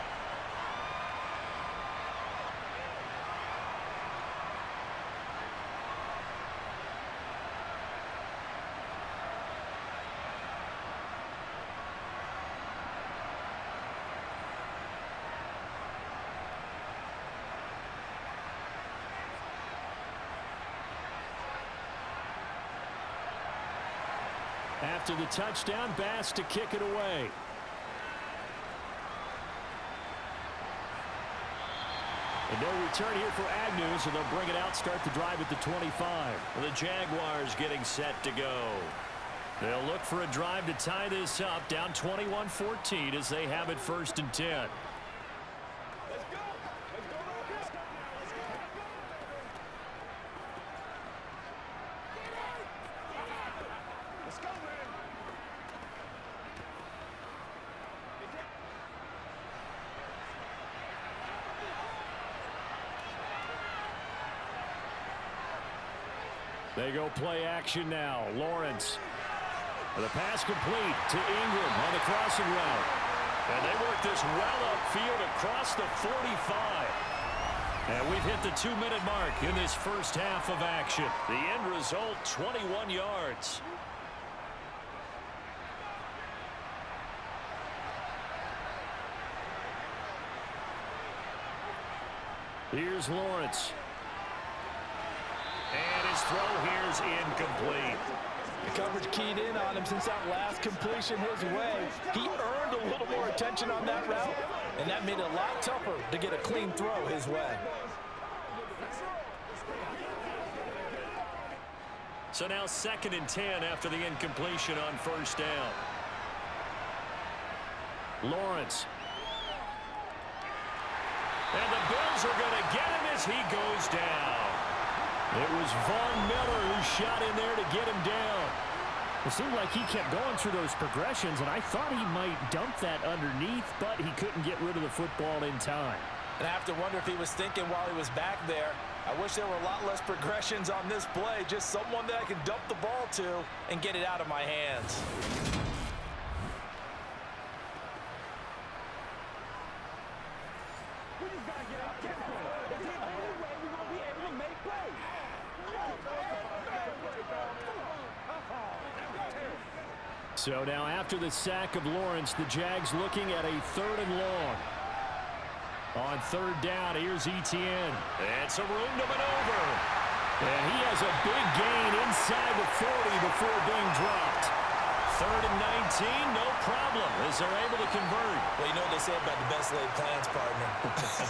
After the touchdown, Bass to kick it away. And no return here for Agnew, so they'll bring it out, start the drive at the 25. The Jaguars getting set to go. They'll look for a drive to tie this up, down 21-14 as they have it 1st and 10. They go play action now. Lawrence. The pass complete to Ingram on the crossing route. And they work this well upfield across the 45. And we've hit the 2-minute mark in this first half of action. The end result, 21 yards. Here's Lawrence. And his throw here is incomplete. The coverage keyed in on him since that last completion his way. He earned a little more attention on that route, and that made it a lot tougher to get a clean throw his way. So now 2nd and 10 after the incompletion on 1st down. Lawrence. And the Bills are going to get him as he goes down. It was Von Miller who shot in there to get him down. It seemed like he kept going through those progressions, and I thought he might dump that underneath, but he couldn't get rid of the football in time. And I have to wonder if he was thinking while he was back there, I wish there were a lot less progressions on this play, just someone that I can dump the ball to and get it out of my hands. So now after the sack of Lawrence, the Jags looking at a 3rd and long. On 3rd down, here's Etienne. And some room to maneuver. And he has a big gain inside the 40 before being dropped. 3rd and 19, no problem, as they're able to convert. Well, you know what they say about the best laid plans, partner.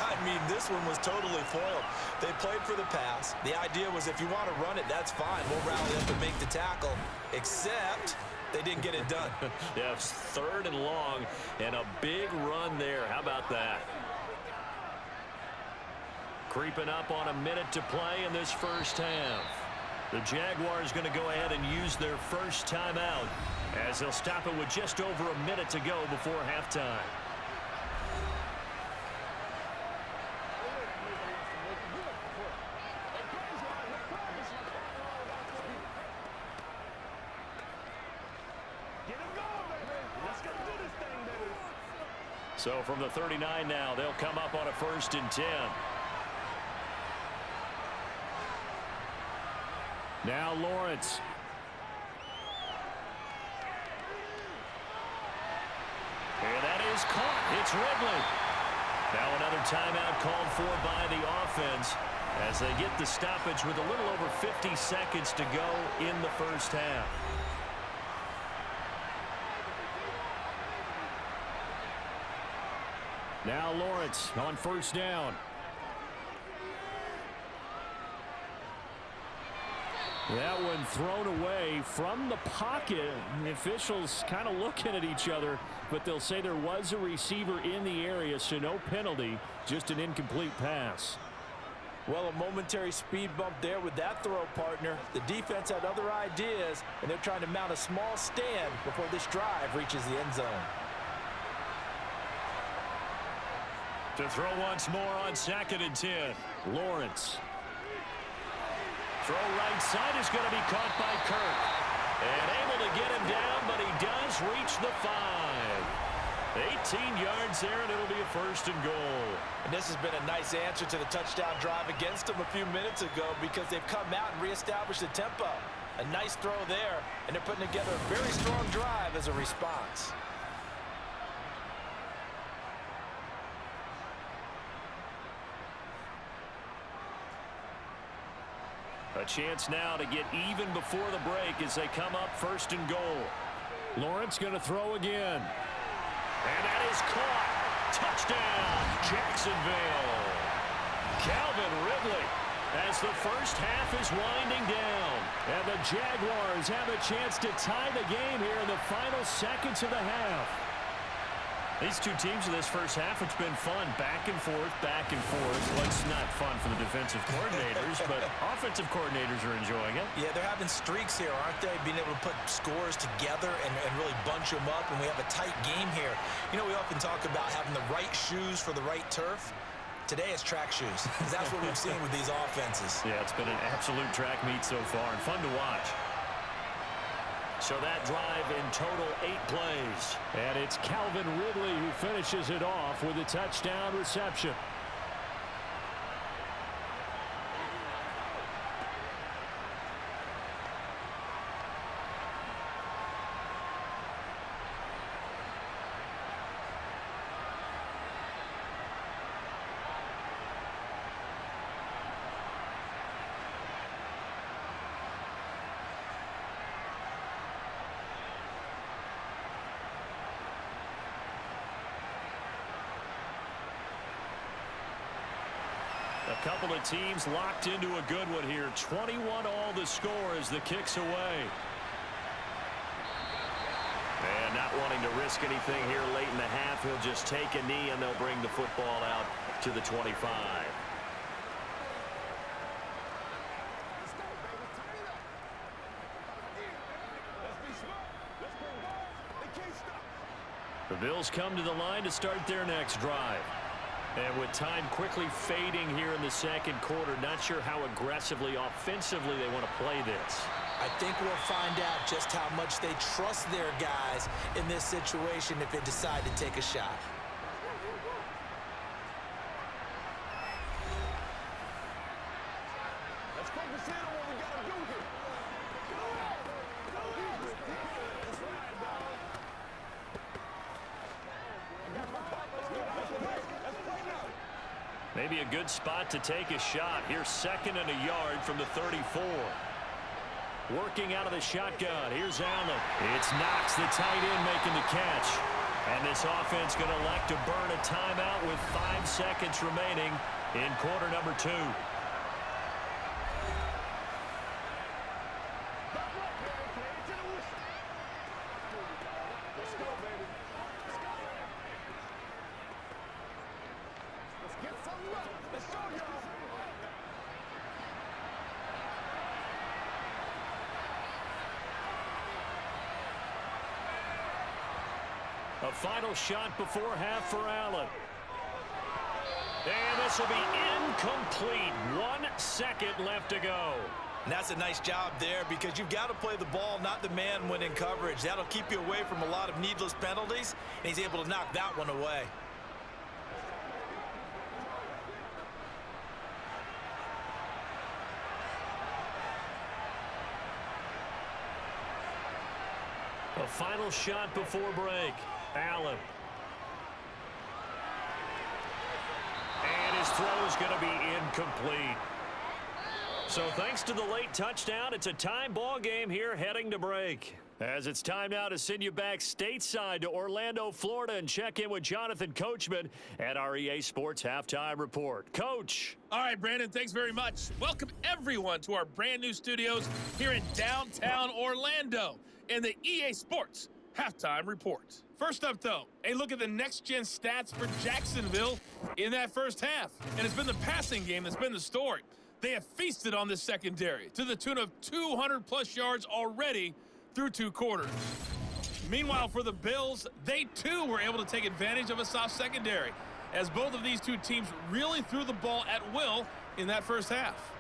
I mean, this one was totally foiled. They played for the pass. The idea was if you want to run it, that's fine. We'll rally up and make the tackle, except they didn't get it done. Yes, 3rd and long, and a big run there. How about that? Creeping up on a minute to play in this first half. The Jaguars going to go ahead and use their first timeout, as they'll stop it with just over a minute to go before halftime. So from the 39 now, they'll come up on a 1st and 10. Now Lawrence. And that is caught. It's Ridley. Now another timeout called for by the offense as they get the stoppage with a little over 50 seconds to go in the first half. Now Lawrence on 1st down. That one thrown away from the pocket. The officials kind of looking at each other, but they'll say there was a receiver in the area, so no penalty, just an incomplete pass. Well, a momentary speed bump there with that throw, partner. The defense had other ideas, and they're trying to mount a small stand before this drive reaches the end zone. To throw once more on 2nd and 10. Lawrence. Throw right side is going to be caught by Kirk. And able to get him down, but he does reach the 5. 18 yards there, and it'll be a 1st and goal. And this has been a nice answer to the touchdown drive against them a few minutes ago, because they've come out and reestablished the tempo. A nice throw there, and they're putting together a very strong drive as a response. A chance now to get even before the break as they come up 1st and goal. Lawrence going to throw again. And that is caught. Touchdown, Jacksonville. Calvin Ridley as the first half is winding down. And the Jaguars have a chance to tie the game here in the final seconds of the half. These two teams in this first half, it's been fun. Back and forth, back and forth. Well, it's not fun for the defensive coordinators, but offensive coordinators are enjoying it. Yeah, they're having streaks here, aren't they? Being able to put scores together and really bunch them up, and we have a tight game here. You know, we often talk about having the right shoes for the right turf. Today it's track shoes. That's what we've seen with these offenses. Yeah, it's been an absolute track meet so far, and fun to watch. So that drive in total 8 plays. And it's Calvin Ridley who finishes it off with a touchdown reception. A couple of teams locked into a good one here. 21 all the score as the kick's away. And not wanting to risk anything here late in the half, he'll just take a knee and they'll bring the football out to the 25. The Bills come to the line to start their next drive. And with time quickly fading here in the second quarter, not sure how aggressively, offensively they want to play this. I think we'll find out just how much they trust their guys in this situation if they decide to take a shot. Maybe a good spot to take a shot. Here's 2nd and a yard from the 34. Working out of the shotgun. Here's Allen. It's Knox, the tight end, making the catch. And this offense going to elect to burn a timeout with 5 seconds remaining in quarter number 2. A final shot before half for Allen. And this will be incomplete. 1 second left to go. And that's a nice job there because you've got to play the ball, not the man when in coverage. That'll keep you away from a lot of needless penalties, and he's able to knock that one away. A final shot before break. Allen. And his throw is going to be incomplete. So thanks to the late touchdown, it's a time ball game here heading to break. As it's time now to send you back stateside to Orlando, Florida, and check in with Jonathan Coachman at our EA Sports Halftime Report. Coach. All right, Brandon, thanks very much. Welcome, everyone, to our brand new studios here in downtown Orlando in the EA Sports Halftime Report. First up, though, a look at the next-gen stats for Jacksonville in that first half. And it's been the passing game that's been the story. They have feasted on this secondary to the tune of 200-plus yards already through 2 quarters. Meanwhile, for the Bills, they, too, were able to take advantage of a soft secondary, as both of these two teams really threw the ball at will in that first half.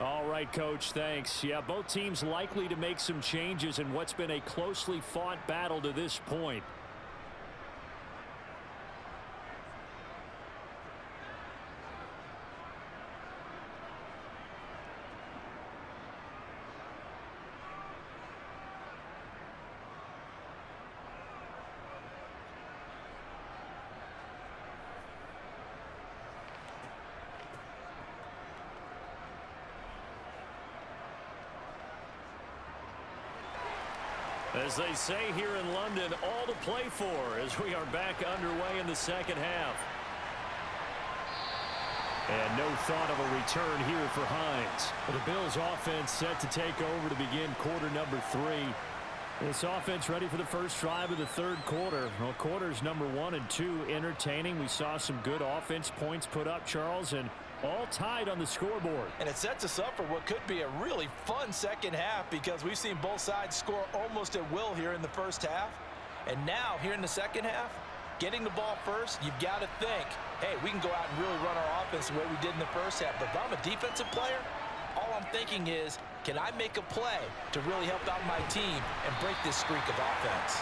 All right, Coach, thanks. Yeah, both teams likely to make some changes in what's been a closely fought battle to this point. As they say here in London, all to play for as we are back underway in the second half. And no thought of a return here for Hines. But the Bills offense set to take over to begin quarter number 3. This offense ready for the first drive of the third quarter. Well, quarters number 1 and 2 entertaining. We saw some good offense points put up, Charles, and all tied on the scoreboard. And it sets us up for what could be a really fun second half because we've seen both sides score almost at will here in the first half. And now, here in the second half, getting the ball first, you've got to think, hey, we can go out and really run our offense the way we did in the first half. But if I'm a defensive player, all I'm thinking is, can I make a play to really help out my team and break this streak of offense?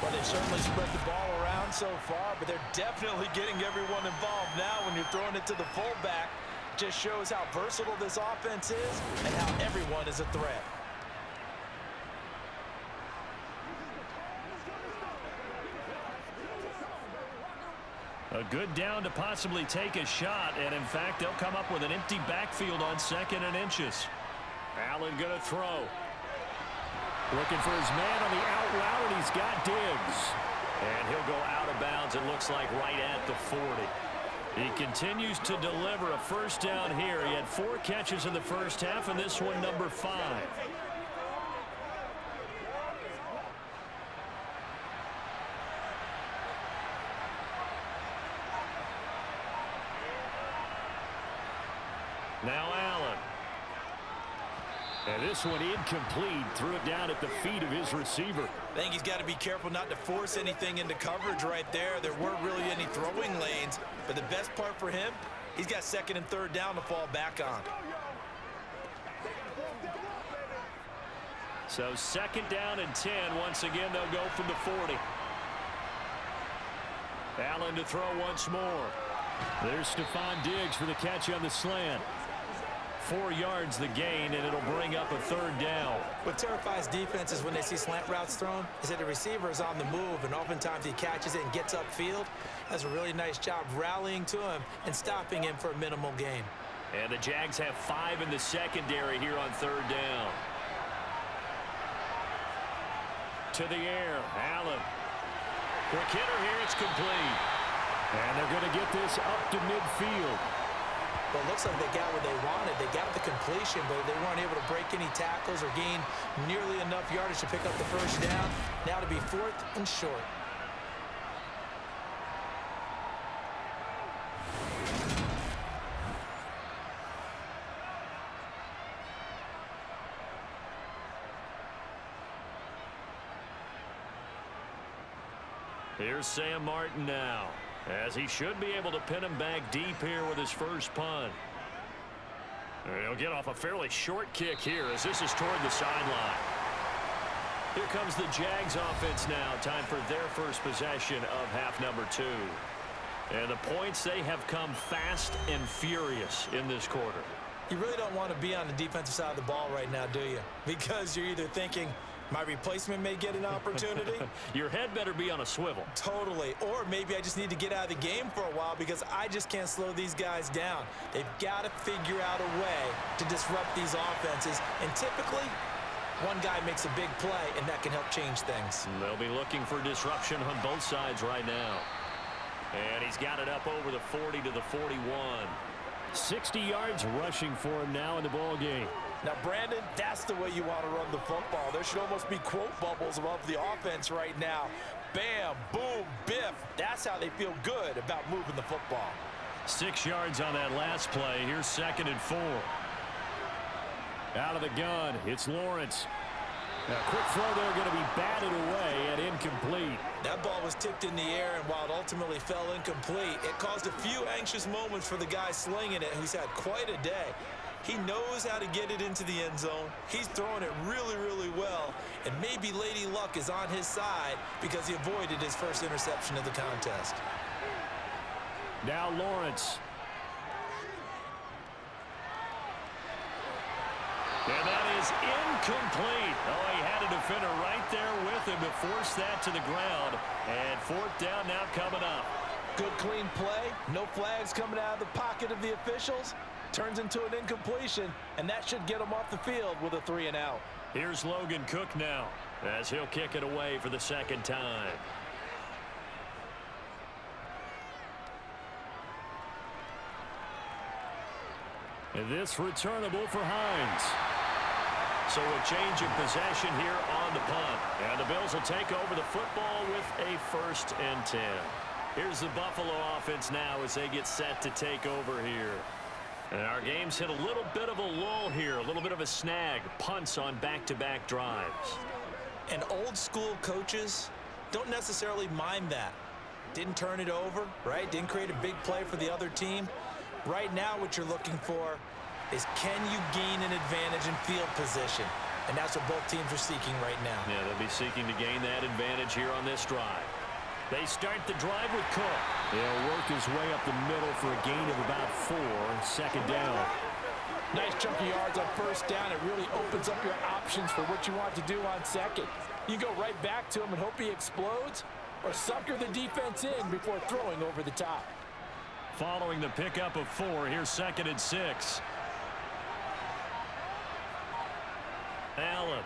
Well, they've certainly spread the ball around so far, but they're definitely getting everyone involved now when you're throwing it to the fullback. Just shows how versatile this offense is and how everyone is a threat. A good down to possibly take a shot, and in fact, they'll come up with an empty backfield on 2nd and inches. Allen going to throw. Looking for his man on the out route, and he's got Diggs. And he'll go out of bounds, it looks like, right at the 40. He continues to deliver a first down here. He had 4 catches in the first half, and this one number 5. Now Allen. And this one incomplete. Threw it down at the feet of his receiver. I think he's got to be careful not to force anything into coverage right there. There weren't really any throwing lanes. But the best part for him, he's got 2nd and 3rd down to fall back on. So 2nd down and 10. Once again, they'll go from the 40. Allen to throw once more. There's Stephon Diggs for the catch on the slant. 4 yards the gain, and it'll bring up a 3rd down. What terrifies defenses when they see slant routes thrown is that the receiver is on the move, and oftentimes he catches it and gets upfield. Does a really nice job rallying to him and stopping him for a minimal gain. And the Jags have 5 in the secondary here on 3rd down. To the air, Allen. Quick hitter here, it's complete. And they're going to get this up to midfield. Well, it looks like they got what they wanted. They got the completion, but they weren't able to break any tackles or gain nearly enough yardage to pick up the 1st down. Now to be 4th and short. Here's Sam Martin now, as he should be able to pin him back deep here with his first punt. He'll get off a fairly short kick here as this is toward the sideline. Here comes the Jags offense now. Time for their first possession of half number 2. And the points, they have come fast and furious in this quarter. You really don't want to be on the defensive side of the ball right now, do you? Because you're either thinking, my replacement may get an opportunity. Your head better be on a swivel. Totally. Or maybe I just need to get out of the game for a while because I just can't slow these guys down. They've got to figure out a way to disrupt these offenses. And typically, one guy makes a big play, and that can help change things. They'll be looking for disruption on both sides right now. And he's got it up over the 40 to the 41. 60 yards rushing for him now in the ball game. Now, Brandon, that's the way you want to run the football. There should almost be quote bubbles above the offense right now. Bam, boom, biff. That's how they feel good about moving the football. 6 yards on that last play. Here's 2nd and 4. Out of the gun, it's Lawrence. Now, quick throw there, going to be batted away and incomplete. That ball was tipped in the air, and while it ultimately fell incomplete, it caused a few anxious moments for the guy slinging it, who's had quite a day. He knows how to get it into the end zone. He's throwing it really, really well. And maybe Lady Luck is on his side because he avoided his first interception of the contest. Now Lawrence. And that is incomplete. Oh, he had a defender right there with him to force that to the ground. And 4th down now coming up. Good clean play. No flags coming out of the pocket of the officials. Turns into an incompletion, and that should get him off the field with a 3 and out. Here's Logan Cook now as he'll kick it away for the 2nd time. And this returnable for Hines. So a change of possession here on the punt. And the Bills will take over the football with a 1st and 10. Here's the Buffalo offense now as they get set to take over here. And our game's hit a little bit of a lull here, a little bit of a snag. Punts on back-to-back drives. And old school coaches don't necessarily mind that. Didn't turn it over, right? Didn't create a big play for the other team. Right now what you're looking for is can you gain an advantage in field position? And that's what both teams are seeking right now. Yeah, they'll be seeking to gain that advantage here on this drive. They start the drive with Cook. He'll work his way up the middle for a gain of about 4. 2nd down. Nice chunk of yards on 1st down. It really opens up your options for what you want to do on 2nd. You go right back to him and hope he explodes, or sucker the defense in before throwing over the top. Following the pickup of 4, here's 2nd and 6. Allen.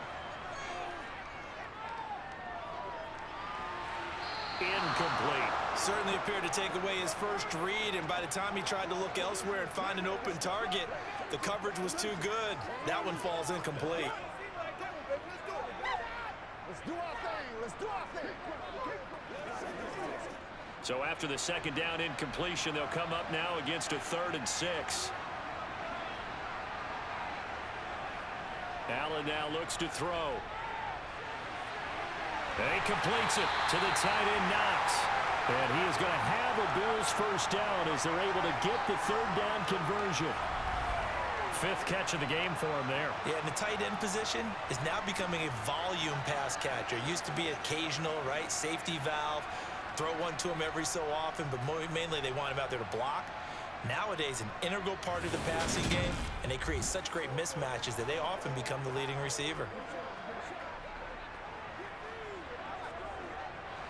Incomplete. Certainly appeared to take away his first read, and by the time he tried to look elsewhere and find an open target, the coverage was too good. That one falls incomplete. Let's do our thing. Let's do our thing. So after the 2nd down incompletion, they'll come up now against a 3rd and 6. Allen now looks to throw. And he completes it to the tight end, Knox. And he is going to have a Bills 1st down as they're able to get the 3rd down conversion. 5th catch of the game for him there. Yeah, and the tight end position is now becoming a volume pass catcher. Used to be occasional, right? Safety valve. Throw one to him every so often, but mainly they want him out there to block. nowadays an integral part of the passing game, and they create such great mismatches that they often become the leading receiver.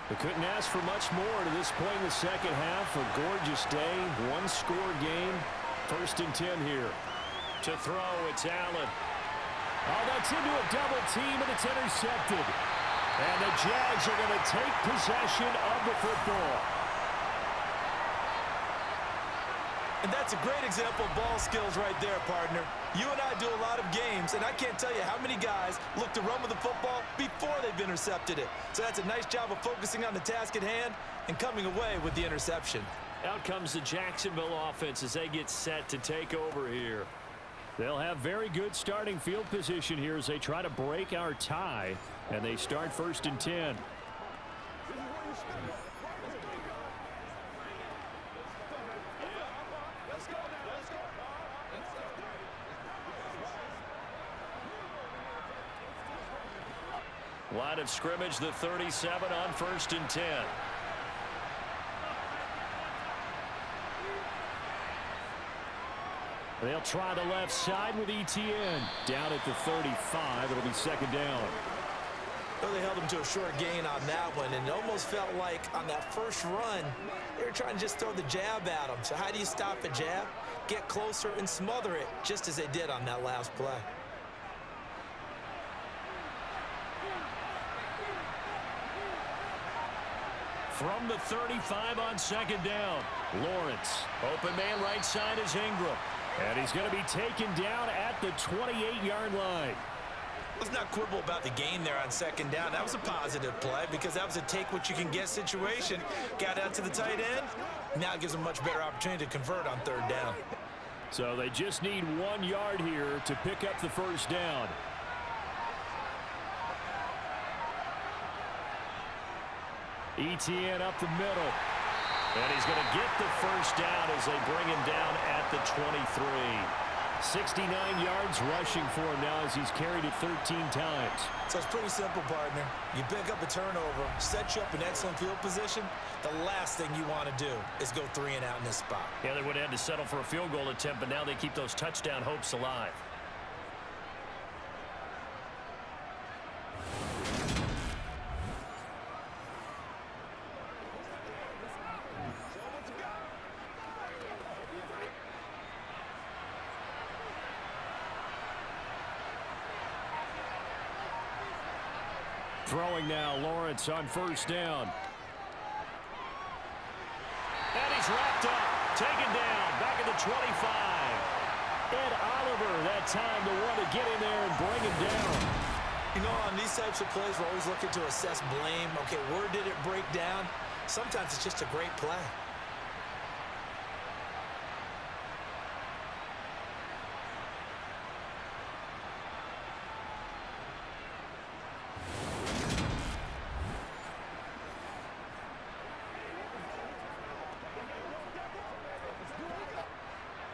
They couldn't ask for much more to this point in the second half. A gorgeous day, one-score game. 1st and 10 here. To throw, it's Allen. Oh, that's into a double team, and it's intercepted. And the Jags are going to take possession of the football. And that's a great example of ball skills right there, partner. You and I do a lot of games, and I can't tell you how many guys look to run with the football before they've intercepted it. So that's a nice job of focusing on the task at hand and coming away with the interception. Out comes the Jacksonville offense as they get set to take over here. They'll have very good starting field position here as they try to break our tie, and they start 1st and 10. Line of scrimmage, the 37 on 1st and 10. They'll try the left side with Etienne. Down at the 35. It'll be 2nd down. Well, they held him to a short gain on that one, and it almost felt like on that first run, they were trying to just throw the jab at him. So how do you stop a jab? Get closer and smother it, just as they did on that last play. From the 35 on 2nd down. Lawrence. Open man right side is Ingram. And he's going to be taken down at the 28-yard line. Let's not quibble about the gain there on 2nd down. That was a positive play because that was a take-what-you-can-get situation. Got out to the tight end. Now it gives them a much better opportunity to convert on 3rd down. So they just need 1 yard here to pick up the 1st down. Etienne up the middle. And he's going to get the 1st down as they bring him down at the 23. 69 yards rushing for him now as he's carried it 13 times. So it's pretty simple, partner. You pick up a turnover, set you up in excellent field position. The last thing you want to do is go 3 and out in this spot. Yeah, they would have had to settle for a field goal attempt, but now they keep those touchdown hopes alive. Throwing now, Lawrence on 1st down. And he's wrapped up, taken down, back at the 25. Ed Oliver, that time, the one to get in there and bring him down. You know, on these types of plays, we're always looking to assess blame. Okay, where did it break down? Sometimes it's just a great play.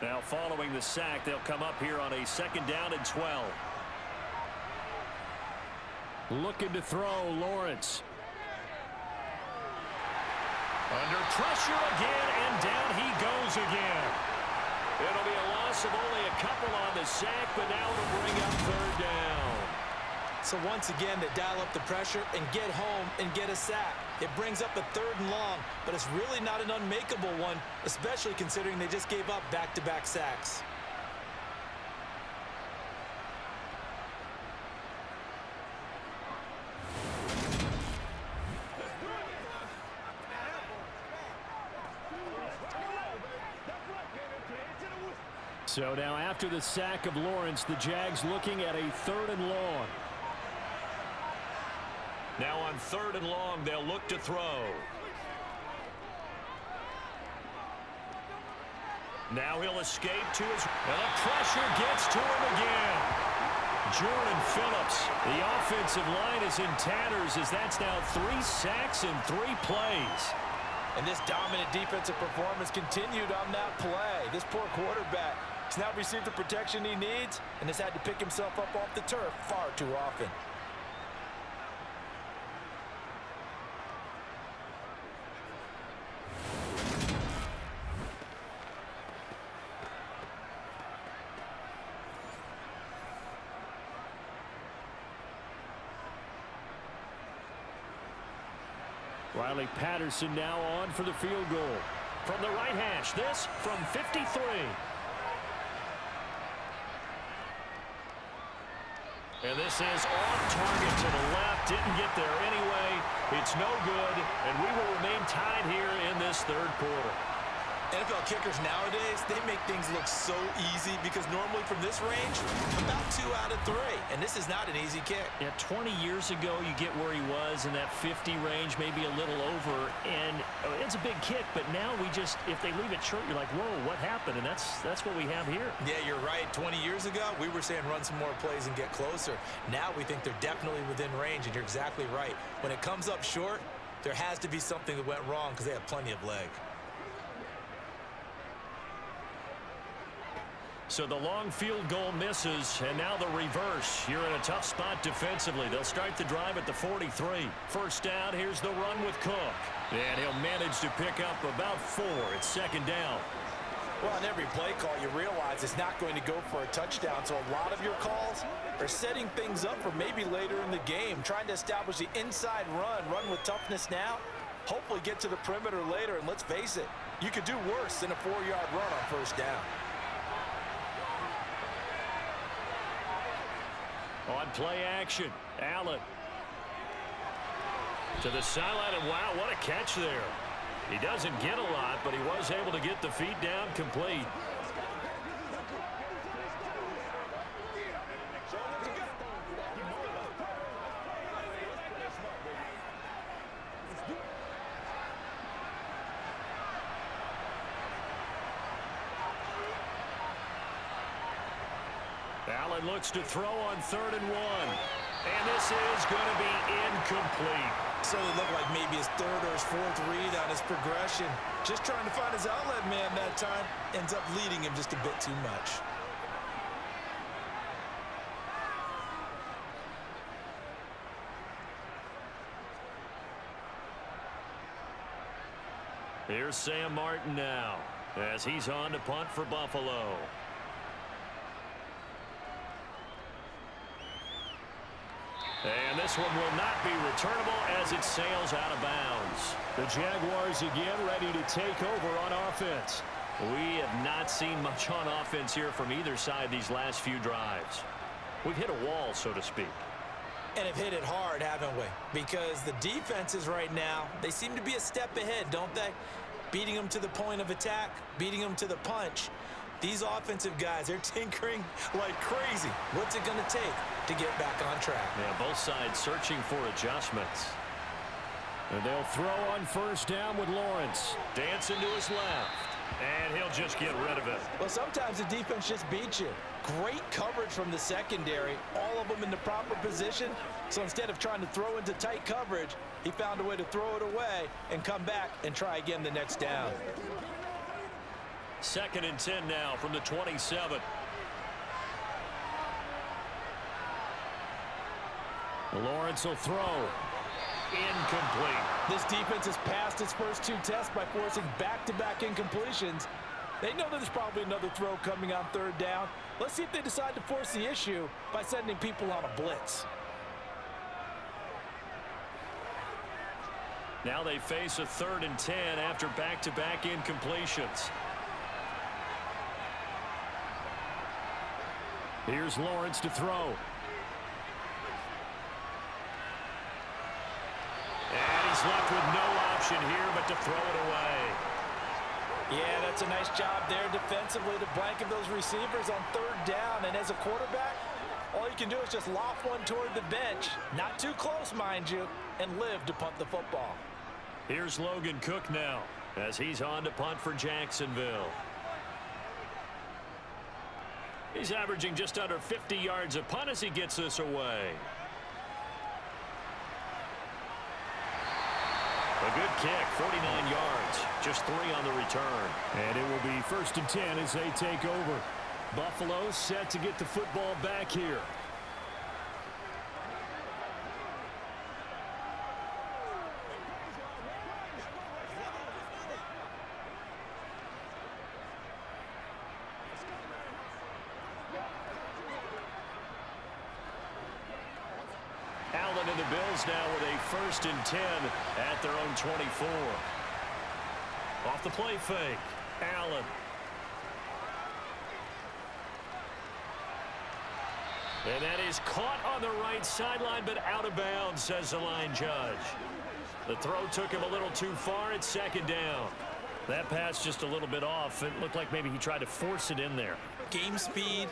Now following the sack, they'll come up here on a 2nd down and 12. Looking to throw, Lawrence. Under pressure again, and down he goes again. It'll be a loss of only a couple on the sack, but now it'll bring up 3rd down. So once again, they dial up the pressure and get home and get a sack. It brings up a 3rd and long, but it's really not an unmakeable one, especially considering they just gave up back-to-back sacks. So now after the sack of Lawrence, the Jags looking at a 3rd and long. Now on 3rd and long, they'll look to throw. Now he'll escape to his... And the pressure gets to him again. Jordan Phillips. The offensive line is in tatters as that's now 3 sacks in 3 plays. And this dominant defensive performance continued on that play. This poor quarterback has now received the protection he needs and has had to pick himself up off the turf far too often. Riley Patterson now on for the field goal. From the right hash, this from 53. And this is on target to the left. Didn't get there anyway. It's no good, and we will remain tied here in this third quarter. NFL kickers nowadays, they make things look so easy because normally from this range, about 2 out of 3. And this is not an easy kick. Yeah, 20 years ago, you get where he was in that 50 range, maybe a little over. And it's a big kick, but now we just, if they leave it short, you're like, whoa, what happened? And that's what we have here. Yeah, you're right. 20 years ago, we were saying run some more plays and get closer. Now we think they're definitely within range, and you're exactly right. When it comes up short, there has to be something that went wrong because they have plenty of leg. So the long field goal misses, and now the reverse. You're in a tough spot defensively. They'll start the drive at the 43. First down, here's the run with Cook. And he'll manage to pick up about 4. It's second down. Well, on every play call, you realize it's not going to go for a touchdown, so a lot of your calls are setting things up for maybe later in the game, trying to establish the inside run with toughness now, hopefully get to the perimeter later, and let's face it, you could do worse than a 4-yard run on first down. On play action, Allen to the sideline, and wow, what a catch there. He doesn't get a lot, but he was able to get the feet down complete. Allen looks to throw on 3rd and 1. And this is going to be incomplete. So it looked like maybe his 3rd or his 4th read on his progression. Just trying to find his outlet man that time. Ends up leading him just a bit too much. Here's Sam Martin now as he's on to punt for Buffalo. And this one will not be returnable as it sails out of bounds. The Jaguars again ready to take over on offense. We have not seen much on offense here from either side these last few drives. We've hit a wall, so to speak. And have hit it hard, haven't we? Because the defenses right now, they seem to be a step ahead, don't they? Beating them to the point of attack, beating them to the punch. These offensive guys, they're tinkering like crazy. What's it going to take to get back on track? Yeah, both sides searching for adjustments. And they'll throw on first down with Lawrence. Dancing to his left. And he'll just get rid of it. Well, sometimes the defense just beats you. Great coverage from the secondary. All of them in the proper position. So instead of trying to throw into tight coverage, he found a way to throw it away and come back and try again the next down. 2nd and 10 now from the 27. Lawrence will throw. Incomplete. This defense has passed its first 2 tests by forcing back-to-back incompletions. They know there's probably another throw coming on 3rd down. Let's see if they decide to force the issue by sending people on a blitz. Now they face a 3rd and 10 after back-to-back incompletions. Here's Lawrence to throw. And he's left with no option here but to throw it away. Yeah, that's a nice job there defensively to blanket those receivers on 3rd down. And as a quarterback, all you can do is just loft one toward the bench. Not too close, mind you, and live to punt the football. Here's Logan Cook now as he's on to punt for Jacksonville. He's averaging just under 50 yards a punt as he gets this away. A good kick, 49 yards, just 3 on the return. And it will be 1st and 10 as they take over. Buffalo set to get the football back here. Allen and the Bills Bills now with a 1st and 10 at their own 24. Off the play fake, Allen. And that is caught on the right sideline, but out of bounds, says the line judge. The throw took him a little too far. It's 2nd down. That pass just a little bit off. It looked like maybe he tried to force it in there. Game speed,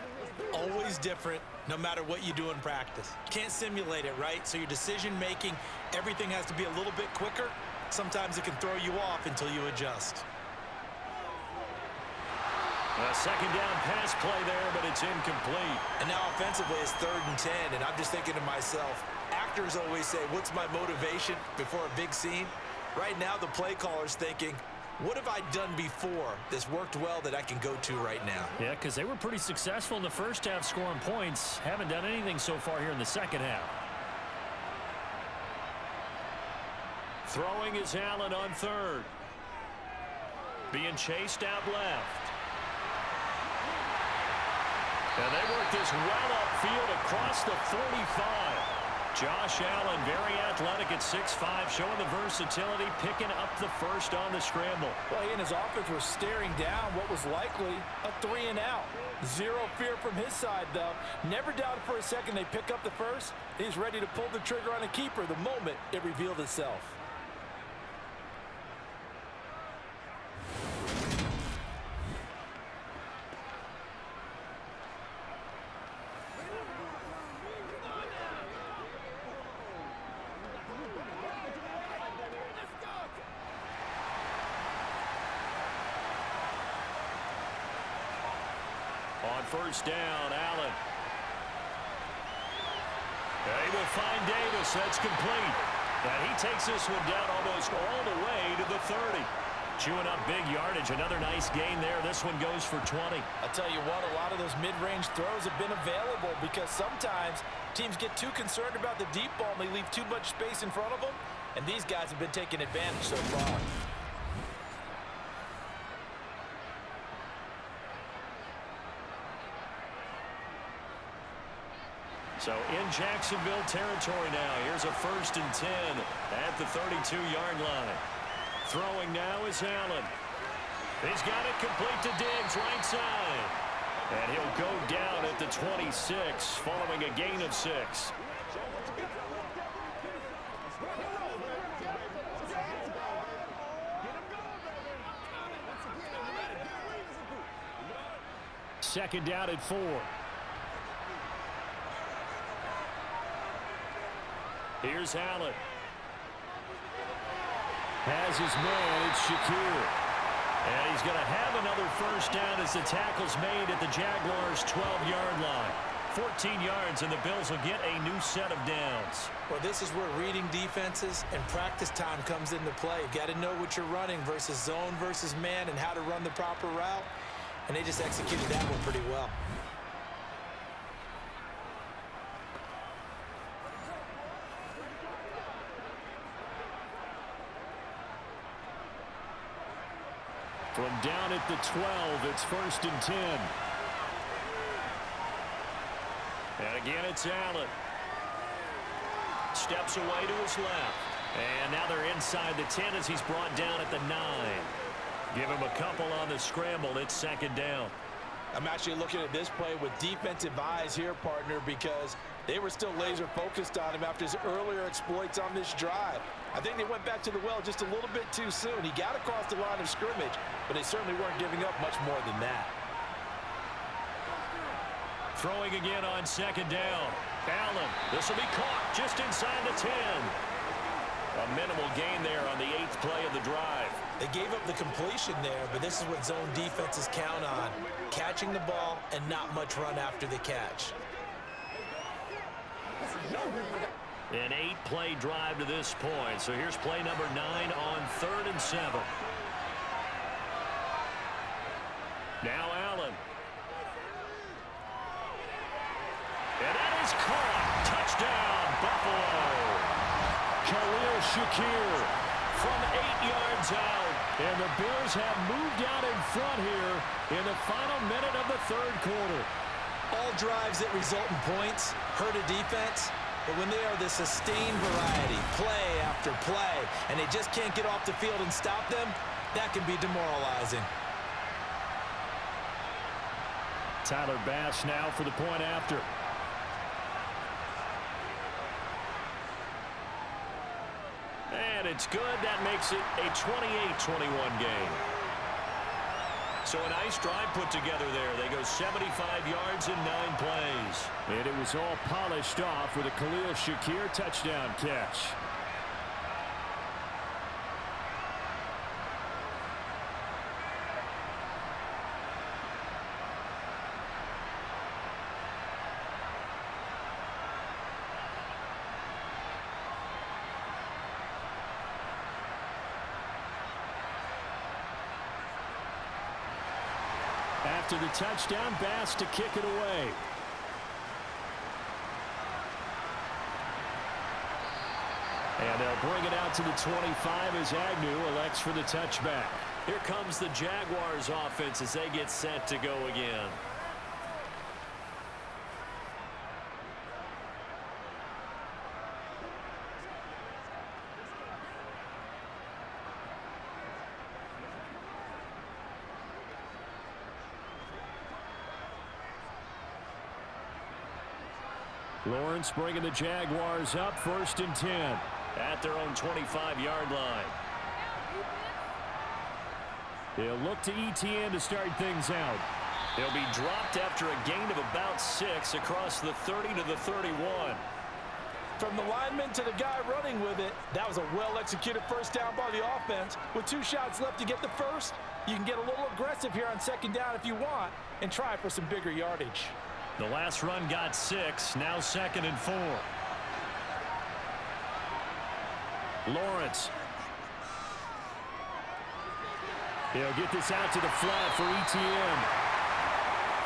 always different, no matter what you do in practice. Can't simulate it, right? So your decision-making, everything has to be a little bit quicker. Sometimes it can throw you off until you adjust. A 2nd down pass play there, but it's incomplete. And now offensively it's 3rd and 10, and I'm just thinking to myself, actors always say, what's my motivation before a big scene? Right now the play caller's thinking, what have I done before that's worked well that I can go to right now? Yeah, because they were pretty successful in the first half scoring points. Haven't done anything so far here in the second half. Throwing is Allen on 3rd. Being chased out left. And they work this well upfield across the 45. Josh Allen, very athletic at 6'5", showing the versatility, picking up the first on the scramble. Well, he and his offense were staring down what was likely a 3 and out. Zero fear from his side, though. Never doubted for a second they pick up the first. He's ready to pull the trigger on a keeper the moment it revealed itself. On 1st down, Allen. They will find Davis. That's complete. And he takes this one down almost all the way to the 30. Chewing up big yardage. Another nice gain there. This one goes for 20. I'll tell you what, a lot of those mid-range throws have been available because sometimes teams get too concerned about the deep ball and they leave too much space in front of them. And these guys have been taking advantage so far. So in Jacksonville territory now. Here's a 1st and 10 at the 32-yard line. Throwing now is Allen. He's got it complete to Diggs, right side. And he'll go down at the 26 following a gain of 6. Second down at 4. Here's Allen. Has his man, it's Shakir. And he's going to have another 1st down as the tackle's made at the Jaguars' 12-yard line. 14 yards, and the Bills will get a new set of downs. Well, this is where reading defenses and practice time comes into play. You got to know what you're running versus zone versus man and how to run the proper route. And they just executed that one pretty well. From down at the 12, it's 1st and 10. And again, it's Allen. Steps away to his left. And now they're inside the 10 as he's brought down at the 9. Give him a couple on the scramble. It's 2nd down. I'm actually looking at this play with defensive eyes here, partner, because they were still laser focused on him after his earlier exploits on this drive. I think they went back to the well just a little bit too soon. He got across the line of scrimmage, but they certainly weren't giving up much more than that. Throwing again on 2nd down. Allen, this will be caught just inside the 10. A minimal gain there on the 8th play of the drive. They gave up the completion there, but this is what zone defenses count on. Catching the ball and not much run after the catch. An 8-play drive to this point. So here's play number 9 on 3rd and 7. Now Allen. And that is caught. Touchdown, Buffalo. Khalil Shakir from 8 yards out. And the Bills have moved out in front here in the final minute of the 3rd quarter. All drives that result in points hurt a defense. But when they are the sustained variety, play after play, and they just can't get off the field and stop them, that can be demoralizing. Tyler Bass now for the point after. And it's good. That makes it a 28-21 game. So a nice drive put together there. They go 75 yards in 9 plays. And it was all polished off with a Khalil Shakir touchdown catch. After the touchdown, Bass to kick it away. And they'll bring it out to the 25 as Agnew elects for the touchback. Here comes the Jaguars offense as they get set to go again. Lawrence bringing the Jaguars up 1st and 10 at their own 25-yard line. They'll look to ETN to start things out. They'll be dropped after a gain of about 6 across the 30 to the 31. From the lineman to the guy running with it, that was a well-executed first down by the offense. With 2 shots left to get the first, you can get a little aggressive here on 2nd down if you want and try for some bigger yardage. The last run got 6, now 2nd and 4. Lawrence. He'll get this out to the flat for ETN.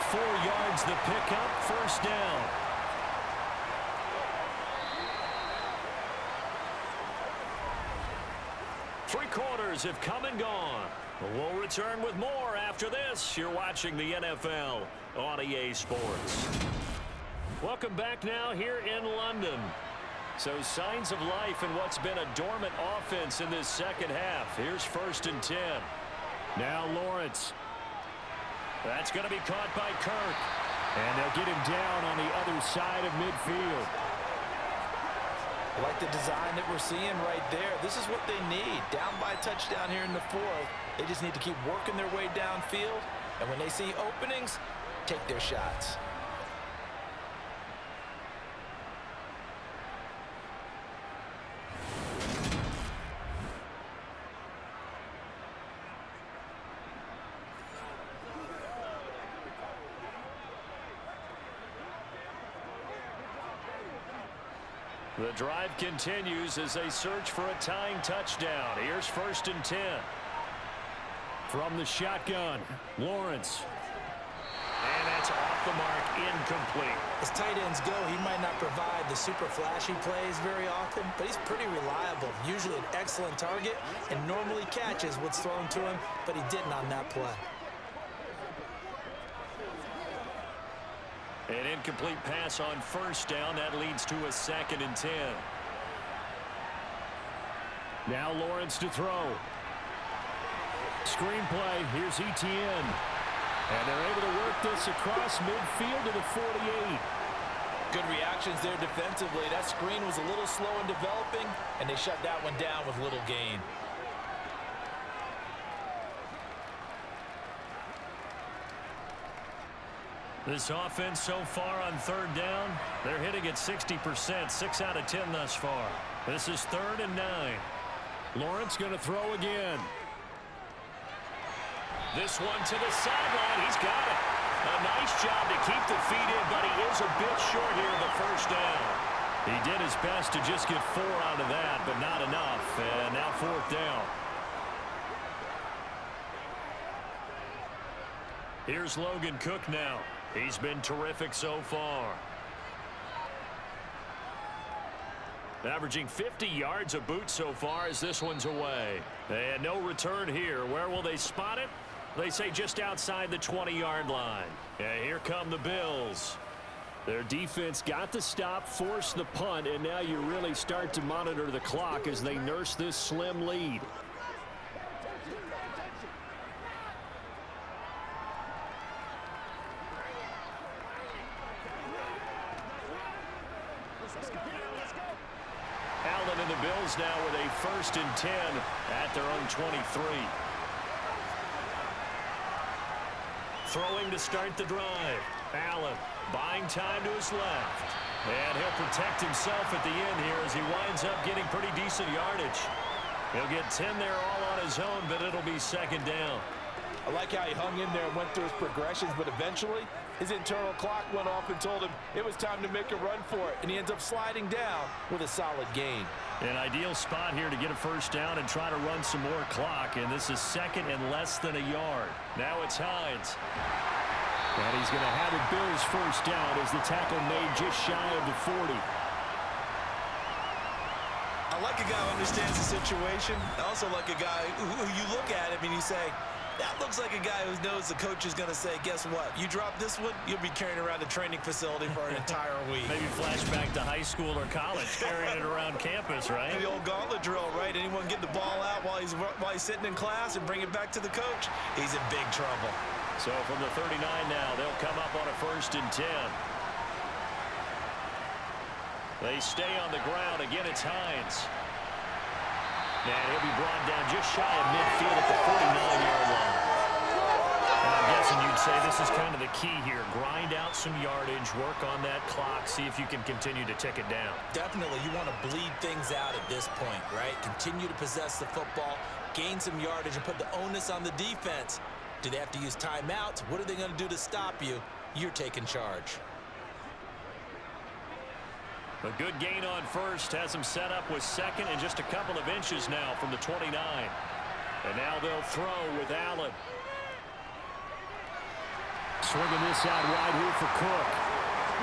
4 yards the pickup, 1st down. Three quarters have come and gone. We'll return with more after this. You're watching the NFL on EA Sports. Welcome back now here in London. So signs of life in what's been a dormant offense in this second half. Here's 1st and 10. Now Lawrence. That's going to be caught by Kirk. And they'll get him down on the other side of midfield. I like the design that we're seeing right there. This is what they need. Down by a touchdown here in the 4th. They just need to keep working their way downfield. And when they see openings, take their shots. The drive continues as they search for a tying touchdown. Here's 1st and 10. From the shotgun, Lawrence. And that's off the mark, incomplete. As tight ends go, he might not provide the super flashy plays very often, but he's pretty reliable. Usually an excellent target and normally catches what's thrown to him, but he didn't on that play. An incomplete pass on 1st down. That leads to a 2nd and 10. Now Lawrence to throw. Screenplay. Here's ETN. And they're able to work this across midfield to the 48. Good reactions there defensively. That screen was a little slow in developing, and they shut that one down with little gain. This offense so far on 3rd down, they're hitting at 60%, 6 out of 10 thus far. This is 3rd and 9. Lawrence going to throw again. This one to the sideline. He's got it. A nice job to keep the feet in, but he is a bit short here of the 1st down. He did his best to just get 4 out of that, but not enough. And now 4th down. Here's Logan Cook now. He's been terrific so far. Averaging 50 yards a boot so far as this one's away. And no return here. Where will they spot it? They say just outside the 20-yard line. Yeah, here come the Bills. Their defense got the stop, forced the punt, and now you really start to monitor the clock as they nurse this slim lead. Allen and the Bills now with a 1st and 10 at their own 23. Throwing to start the drive. Allen buying time to his left. And he'll protect himself at the end here as he winds up getting pretty decent yardage. He'll get 10 there all on his own, but it'll be 2nd down. I like how he hung in there and went through his progressions, but eventually his internal clock went off and told him it was time to make a run for it, and he ends up sliding down with a solid gain. An ideal spot here to get a 1st down and try to run some more clock, and this is 2nd and less than a yard. Now it's Hines. And he's going to have a Bills 1st down as the tackle made just shy of the 40. I like a guy who understands the situation. I also like a guy who you look at him and you say, that looks like a guy who knows the coach is going to say, guess what? You drop this one, you'll be carrying around a training facility for an entire week. Maybe flashback to high school or college, carrying it around campus, right? The old gauntlet drill, right? Anyone get the ball out while he's sitting in class and bring it back to the coach? He's in big trouble. So from the 39 now, they'll come up on a 1st and 10. They stay on the ground. Again, it's Hines. And he'll be brought down just shy of midfield at the 49-yard line. And I'm guessing you'd say this is kind of the key here. Grind out some yardage, work on that clock, see if you can continue to tick it down. Definitely, you want to bleed things out at this point, right? Continue to possess the football, gain some yardage, and put the onus on the defense. Do they have to use timeouts? What are they going to do to stop you? You're taking charge. A good gain on 1st has him set up with 2nd and just a couple of inches now from the 29. And now they'll throw with Allen. Swinging this out wide here for Cook.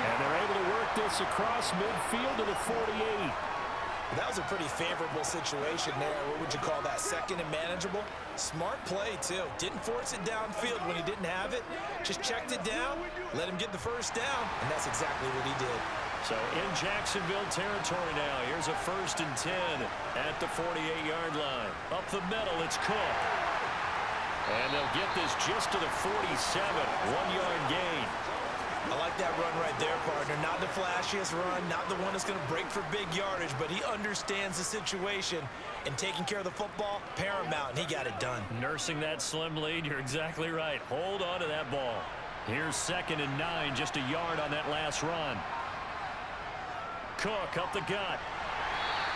And they're able to work this across midfield to the 48. That was a pretty favorable situation there. What would you call that? 2nd and manageable? Smart play, too. Didn't force it downfield when he didn't have it. Just checked it down, let him get the 1st down, and that's exactly what he did. So in Jacksonville territory now. Here's a 1st and 10 at the 48-yard line. Up the middle, it's Cook. And they'll get this just to the 47, 1-yard gain. I like that run right there, partner. Not the flashiest run, not the one that's going to break for big yardage, but he understands the situation, and taking care of the football, paramount, and he got it done. Nursing that slim lead, you're exactly right. Hold on to that ball. Here's 2nd and 9, just a yard on that last run. Cook up the gut.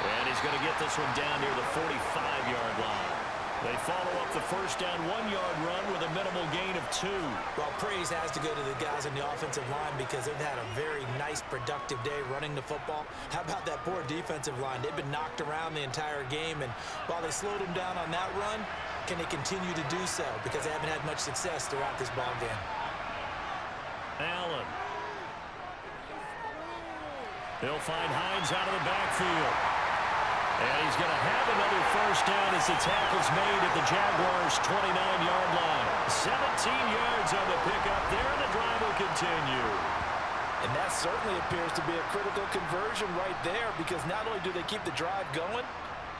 And he's going to get this one down near the 45-yard line. They follow up the 1st down 1-yard run with a minimal gain of 2. Well, praise has to go to the guys on the offensive line because they've had a very nice, productive day running the football. How about that poor defensive line? They've been knocked around the entire game, and while they slowed them down on that run, can they continue to do so? Because they haven't had much success throughout this ball game. Allen. They'll find Hines out of the backfield. And he's going to have another 1st down as the tackle's made at the Jaguars' 29-yard line. 17 yards on the pickup there, and the drive will continue. And that certainly appears to be a critical conversion right there, because not only do they keep the drive going,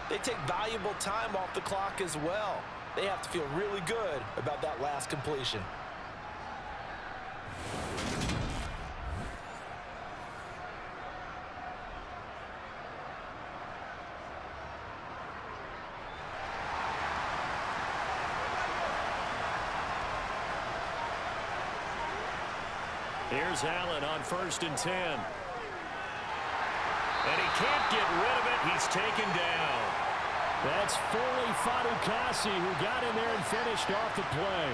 they take valuable time off the clock as well. They have to feel really good about that last completion. Here's Allen on 1st and 10. And he can't get rid of it. He's taken down. That's Foley Fadukasi who got in there and finished off the play.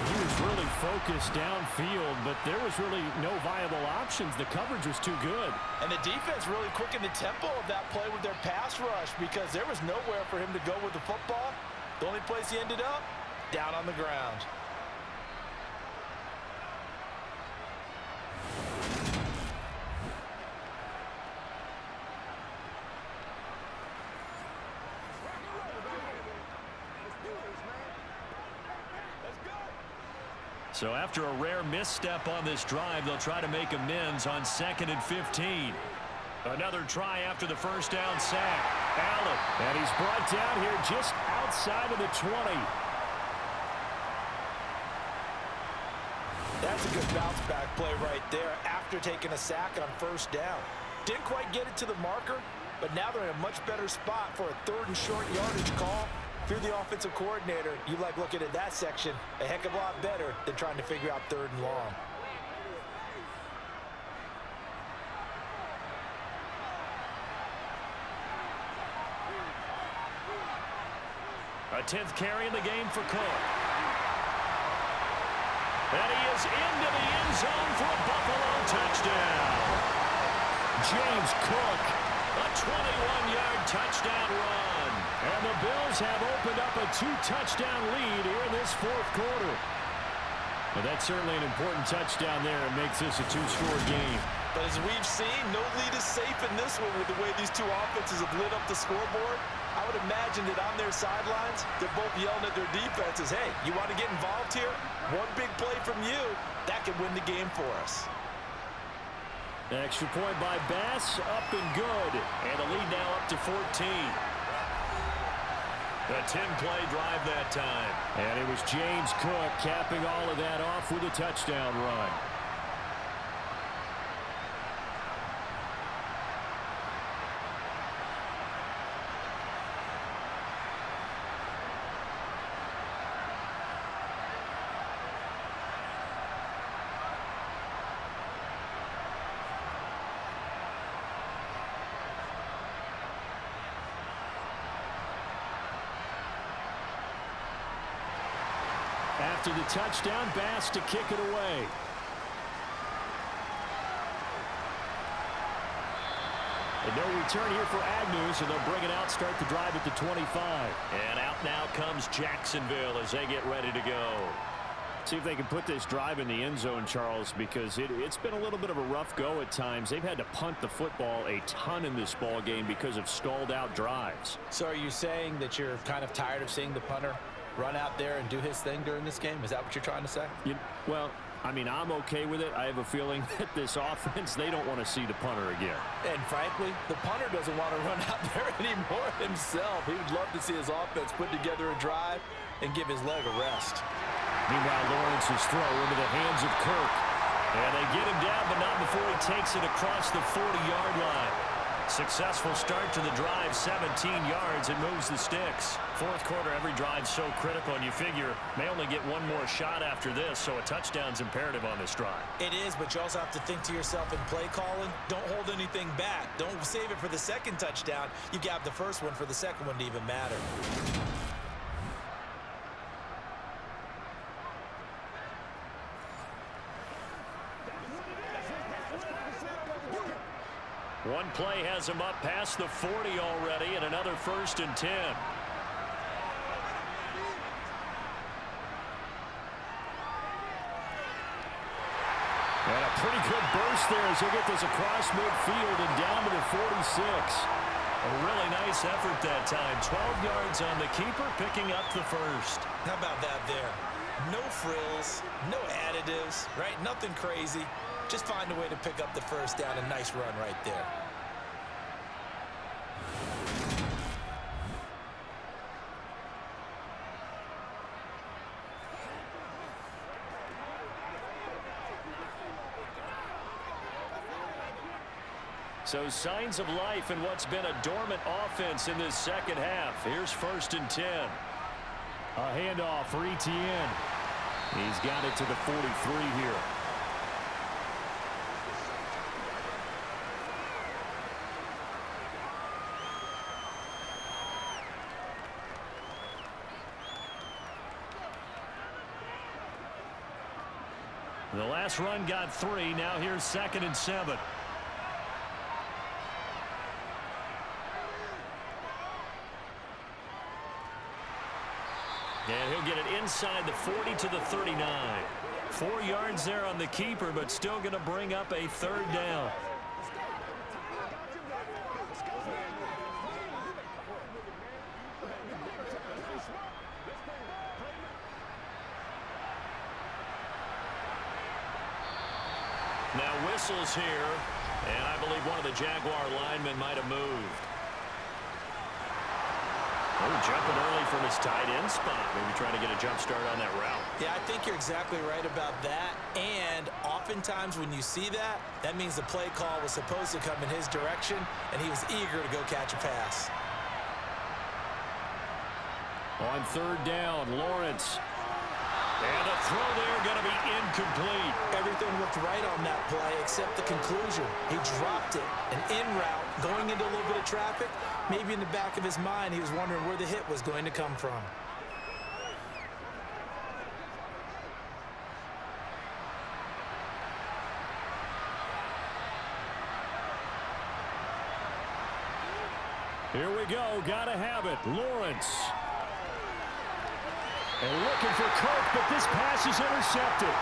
He was really focused downfield, but there was really no viable options. The coverage was too good. And the defense really quickened the tempo of that play with their pass rush because there was nowhere for him to go with the football. The only place he ended up, down on the ground. So after a rare misstep on this drive, they'll try to make amends on 2nd and 15. Another try after the first down sack. Allen, and he's brought down here just outside of the 20. That's a good bounce-back play right there after taking a sack on first down. Didn't quite get it to the marker, but now they're in a much better spot for a 3rd and short yardage call. If you're the offensive coordinator, you like looking at that section a heck of a lot better than trying to figure out 3rd and long. A 10th carry in the game for Cook. And he is into the end zone for a Buffalo touchdown. James Cook, a 21-yard touchdown run. And the Bills have opened up a 2-touchdown lead here in this 4th quarter. Well, that's certainly an important touchdown there. It makes this a 2-score game. But as we've seen, no lead is safe in this one with the way these two offenses have lit up the scoreboard. I would imagine that on their sidelines, they're both yelling at their defenses, hey, you want to get involved here? One big play from you, that could win the game for us. Extra point by Bass, up and good. And the lead now up to 14. A 10-play drive that time. And it was James Cook capping all of that off with a touchdown run. After the touchdown, Bass to kick it away. And no return here for Agnew, so they'll bring it out, start the drive at the 25. And out now comes Jacksonville as they get ready to go. See if they can put this drive in the end zone, Charles, because it's been a little bit of a rough go at times. They've had to punt the football a ton in this ball game because of stalled-out drives. So are you saying that you're kind of tired of seeing the punter run out there and do his thing during this game? Is that what you're trying to say? Well, I mean, I'm okay with it. I have a feeling that this offense, they don't want to see the punter again. And frankly, the punter doesn't want to run out there anymore himself. He would love to see his offense put together a drive and give his leg a rest. Meanwhile, Lawrence's throw into the hands of Kirk. And they get him down, but not before he takes it across the 40-yard line. Successful start to the drive, 17 yards, and moves the sticks. 4th quarter, every drive so critical, and you figure may only get one more shot after this, so a touchdown's imperative on this drive. It is, but you also have to think to yourself in play calling, don't hold anything back. Don't save it for the second touchdown. You got the first one for the second one to even matter. One play has him up past the 40 already, and another 1st and 10. And a pretty good burst there as he'll get this across midfield and down to the 46. A really nice effort that time. 12 yards on the keeper, picking up the first. How about that there? No frills, no additives, right? Nothing crazy. Just find a way to pick up the first down. A nice run right there. So signs of life in what's been a dormant offense in this second half. Here's 1st and 10. A handoff for Etienne. He's got it to the 43 here. The last run got 3. Now here's 2nd and 7. And he'll get it inside the 40 to the 39. 4 yards there on the keeper, but still going to bring up a 3rd down. whistles here, and I believe one of the Jaguar linemen might have moved. Oh, jumping early from his tight end spot. Maybe trying to get a jump start on that route. Yeah, I think you're exactly right about that. And oftentimes when you see that, that means the play call was supposed to come in his direction, and he was eager to go catch a pass. On third down, Lawrence. And the throw there going to be incomplete. Everything looked right on that play except the conclusion. He dropped it, an in route, going into a little bit of traffic. Maybe in the back of his mind, he was wondering where the hit was going to come from. Here we go. Got to have it. Lawrence. And looking for Cook, but this pass is intercepted.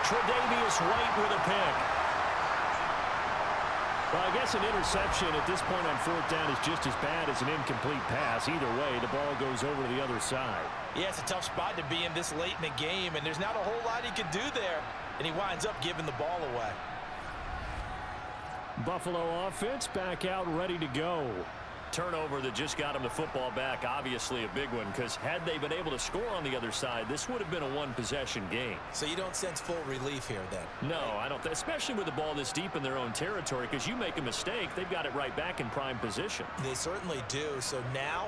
Tre'Davious White with a pick. Well, I guess an interception at this point on fourth down is just as bad as an incomplete pass. Either way, the ball goes over to the other side. Yeah, it's a tough spot to be in this late in the game, and there's not a whole lot he could do there. And he winds up giving the ball away. Buffalo offense back out ready to go. Turnover that just got him the football back, obviously a big one, because had they been able to score on the other side, this would have been a one-possession game. So you don't sense full relief here then? No, I don't, especially with the ball this deep in their own territory, because you make a mistake, they've got it right back in prime position. They certainly do. So now,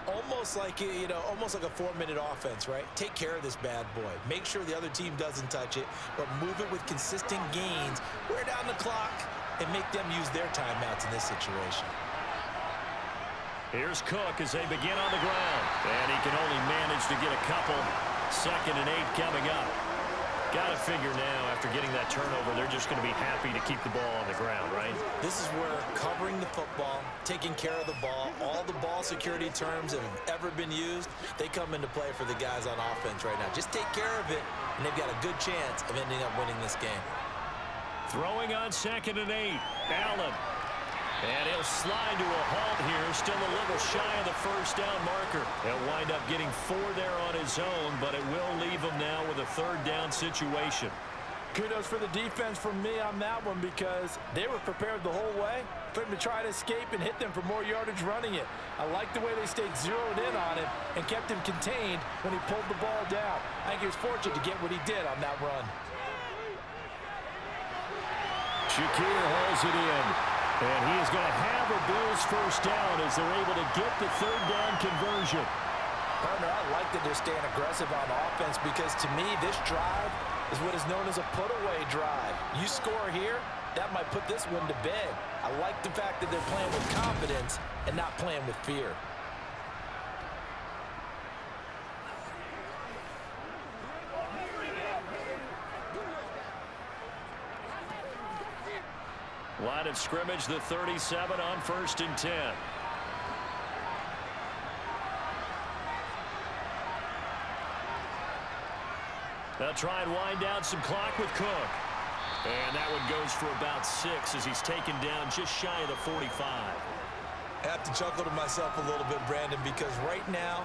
almost like, almost like a 4-minute offense, right? Take care of this bad boy. Make sure the other team doesn't touch it, but move it with consistent gains. Wear down the clock and make them use their timeouts in this situation. Here's Cook as they begin on the ground. And he can only manage to get a couple. 2nd and 8 coming up. Got to figure now, after getting that turnover, they're just going to be happy to keep the ball on the ground, right? This is where covering the football, taking care of the ball, all the ball security terms that have ever been used, they come into play for the guys on offense right now. Just take care of it, and they've got a good chance of ending up winning this game. Throwing on 2nd and 8. Allen. And he'll slide to a halt here, still a little shy of the first down marker. He'll wind up getting 4 there on his own, but it will leave him now with a 3rd down situation. Kudos for the defense from me on that one, because they were prepared the whole way for him to try to escape and hit them for more yardage running it. I like the way they stayed zeroed in on him and kept him contained when he pulled the ball down. I think he was fortunate to get what he did on that run. Shakir hauls it in. And he is going to have a Bills first down as they're able to get the 3rd down conversion. Partner, I like that they're staying aggressive on offense, because to me, this drive is what is known as a put-away drive. You score here, that might put this one to bed. I like the fact that they're playing with confidence and not playing with fear. Line of scrimmage, the 37 on 1st and 10. They'll try and wind down some clock with Cook. And that one goes for about 6 as he's taken down just shy of the 45. I have to chuckle to myself a little bit, Brandon, because right now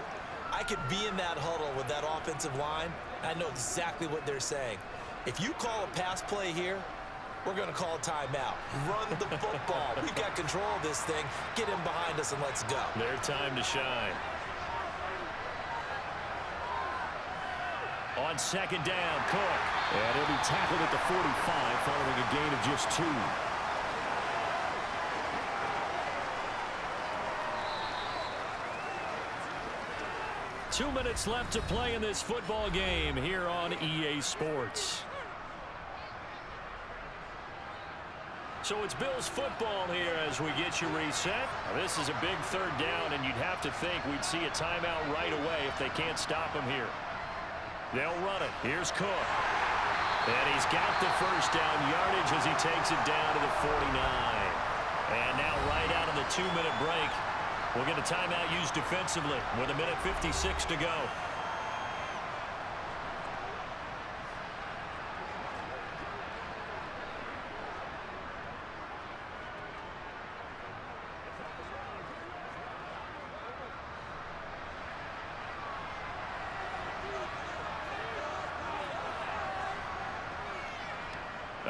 I could be in that huddle with that offensive line. I know exactly what they're saying. If you call a pass play here, we're going to call a timeout. Run the football. We've got control of this thing. Get in behind us and let's go. Their time to shine. On 2nd down, Cook. And he'll be tackled at the 45 following a gain of just 2. Two minutes left to play in this football game here on EA Sports. So it's Bills football here as we get you reset. Now, this is a big 3rd down, and you'd have to think we'd see a timeout right away if they can't stop him here. They'll run it. Here's Cook. And he's got the first down yardage as he takes it down to the 49. And now right out of the 2-minute break, we'll get a timeout used defensively with 1:56 to go.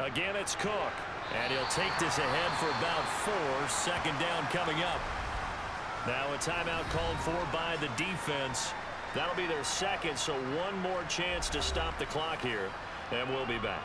Again, it's Cook. And he'll take this ahead for about 4. Second down coming up. Now a timeout called for by the defense. That'll be their second, so one more chance to stop the clock here. And we'll be back.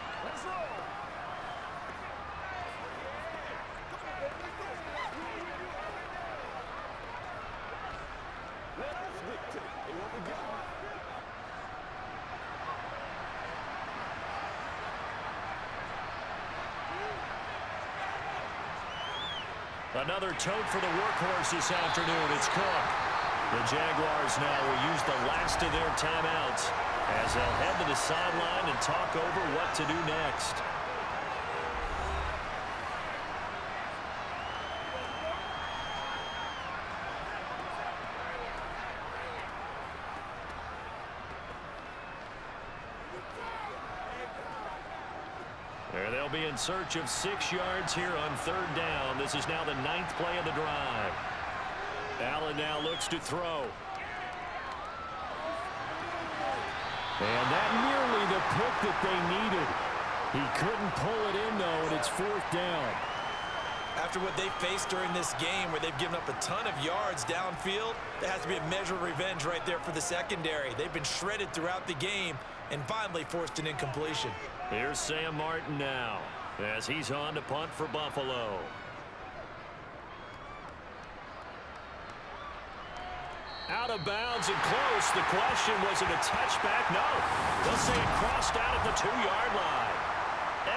Another tote for the workhorse this afternoon. It's Cook. The Jaguars now will use the last of their timeouts as they'll head to the sideline and talk over what to do next. They'll be in search of 6 yards here on 3rd down. This is now the 9th play of the drive. Allen now looks to throw. And that nearly the pick that they needed. He couldn't pull it in, though, and it's 4th down. After what they faced during this game where they've given up a ton of yards downfield, there has to be a measure of revenge right there for the secondary. They've been shredded throughout the game and finally forced an incompletion. Here's Sam Martin now as he's on to punt for Buffalo. Out of bounds and close. The question, was it a touchback? No. They'll say it crossed out at the 2-yard line.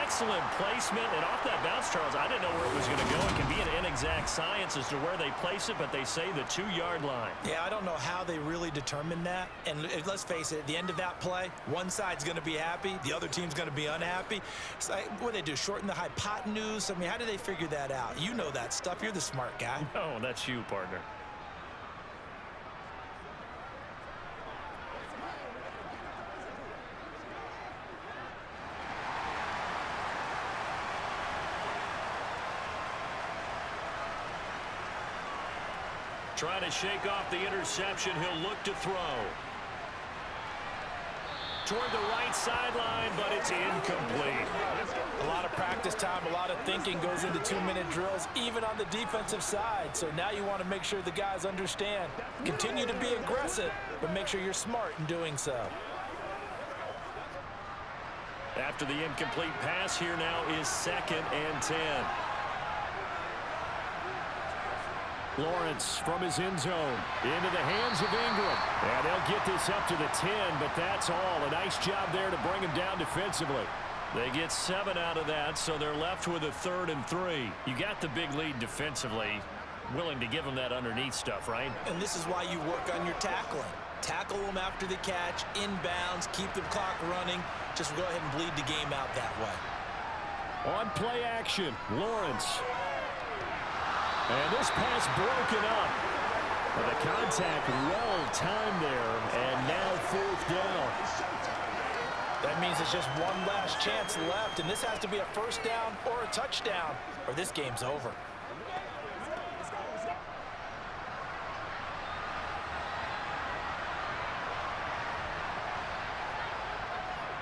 Excellent placement, and off that bounce, Charles, I didn't know where it was going to go. It can be an inexact science as to where they place it, but they say the 2-yard line. Yeah, I don't know how they really determined that. And let's face it, at the end of that play, one side's going to be happy, the other team's going to be unhappy. It's like, what do they do, shorten the hypotenuse? I mean, how do they figure that out? You know that stuff. You're the smart guy. No, that's you, partner. Trying to shake off the interception. He'll look to throw. Toward the right sideline, but it's incomplete. A lot of practice time, a lot of thinking goes into 2-minute drills, even on the defensive side. So now you want to make sure the guys understand. Continue to be aggressive, but make sure you're smart in doing so. After the incomplete pass, here now is 2nd and 10. Lawrence from his end zone into the hands of Ingram. And they'll get this up to the 10, but that's all. A nice job there to bring him down defensively. They get 7 out of that, so they're left with a 3rd and 3. You got the big lead defensively. Willing to give them that underneath stuff, right? And this is why you work on your tackling. Tackle them after the catch, inbounds, keep the clock running. Just go ahead and bleed the game out that way. On play action, Lawrence. And this pass broken up. But the contact well timed there, and now 4th down. That means it's just one last chance left, and this has to be a 1st down or a touchdown, or this game's over.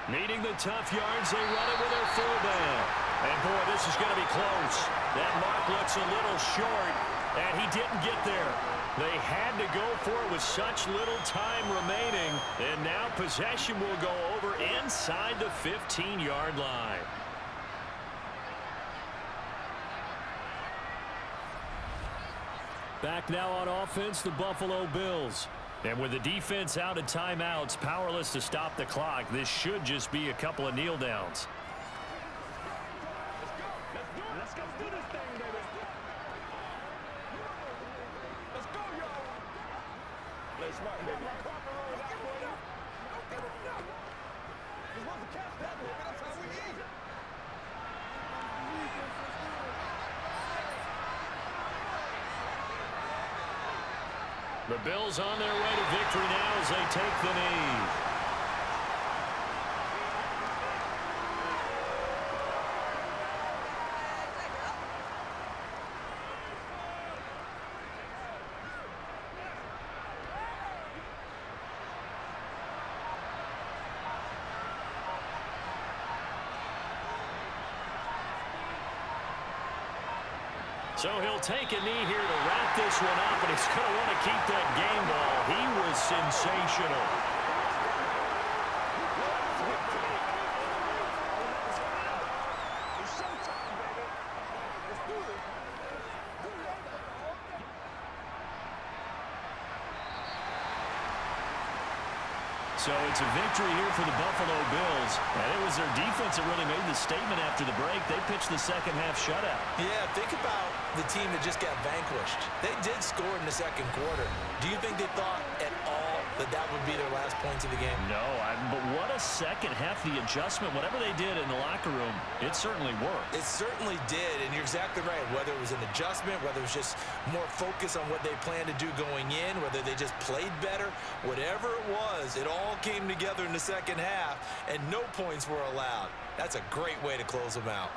Needing the tough yards, they run it with their fullback. And boy, this is going to be close. That mark looks a little short, and he didn't get there. They had to go for it with such little time remaining, and now possession will go over inside the 15-yard line. Back now on offense, the Buffalo Bills. And with the defense out of timeouts, powerless to stop the clock, this should just be a couple of kneel downs. Let's go do this thing, baby. Let's go, y'all. Play smart, baby. Just want to catch that, baby. That's how we eat. The Bills on their way to victory now as they take the knee. So he'll take a knee here to wrap this one up, and he's going to want to keep that game ball. He was sensational. So it's a victory here for the Buffalo Bills. And it was their defense that really made the statement after the break. They pitched the second half shutout. Yeah, think about the team that just got vanquished. They did score in the second quarter. Do you think they thought at all that that would be their last points of the game? No, but what a second half. The adjustment, whatever they did in the locker room, it certainly worked. It certainly did, and you're exactly right. Whether it was an adjustment, whether it was just more focus on what they planned to do going in, whether they just played better, whatever it was, it all came together in the second half, and no points were allowed. That's a great way to close them out.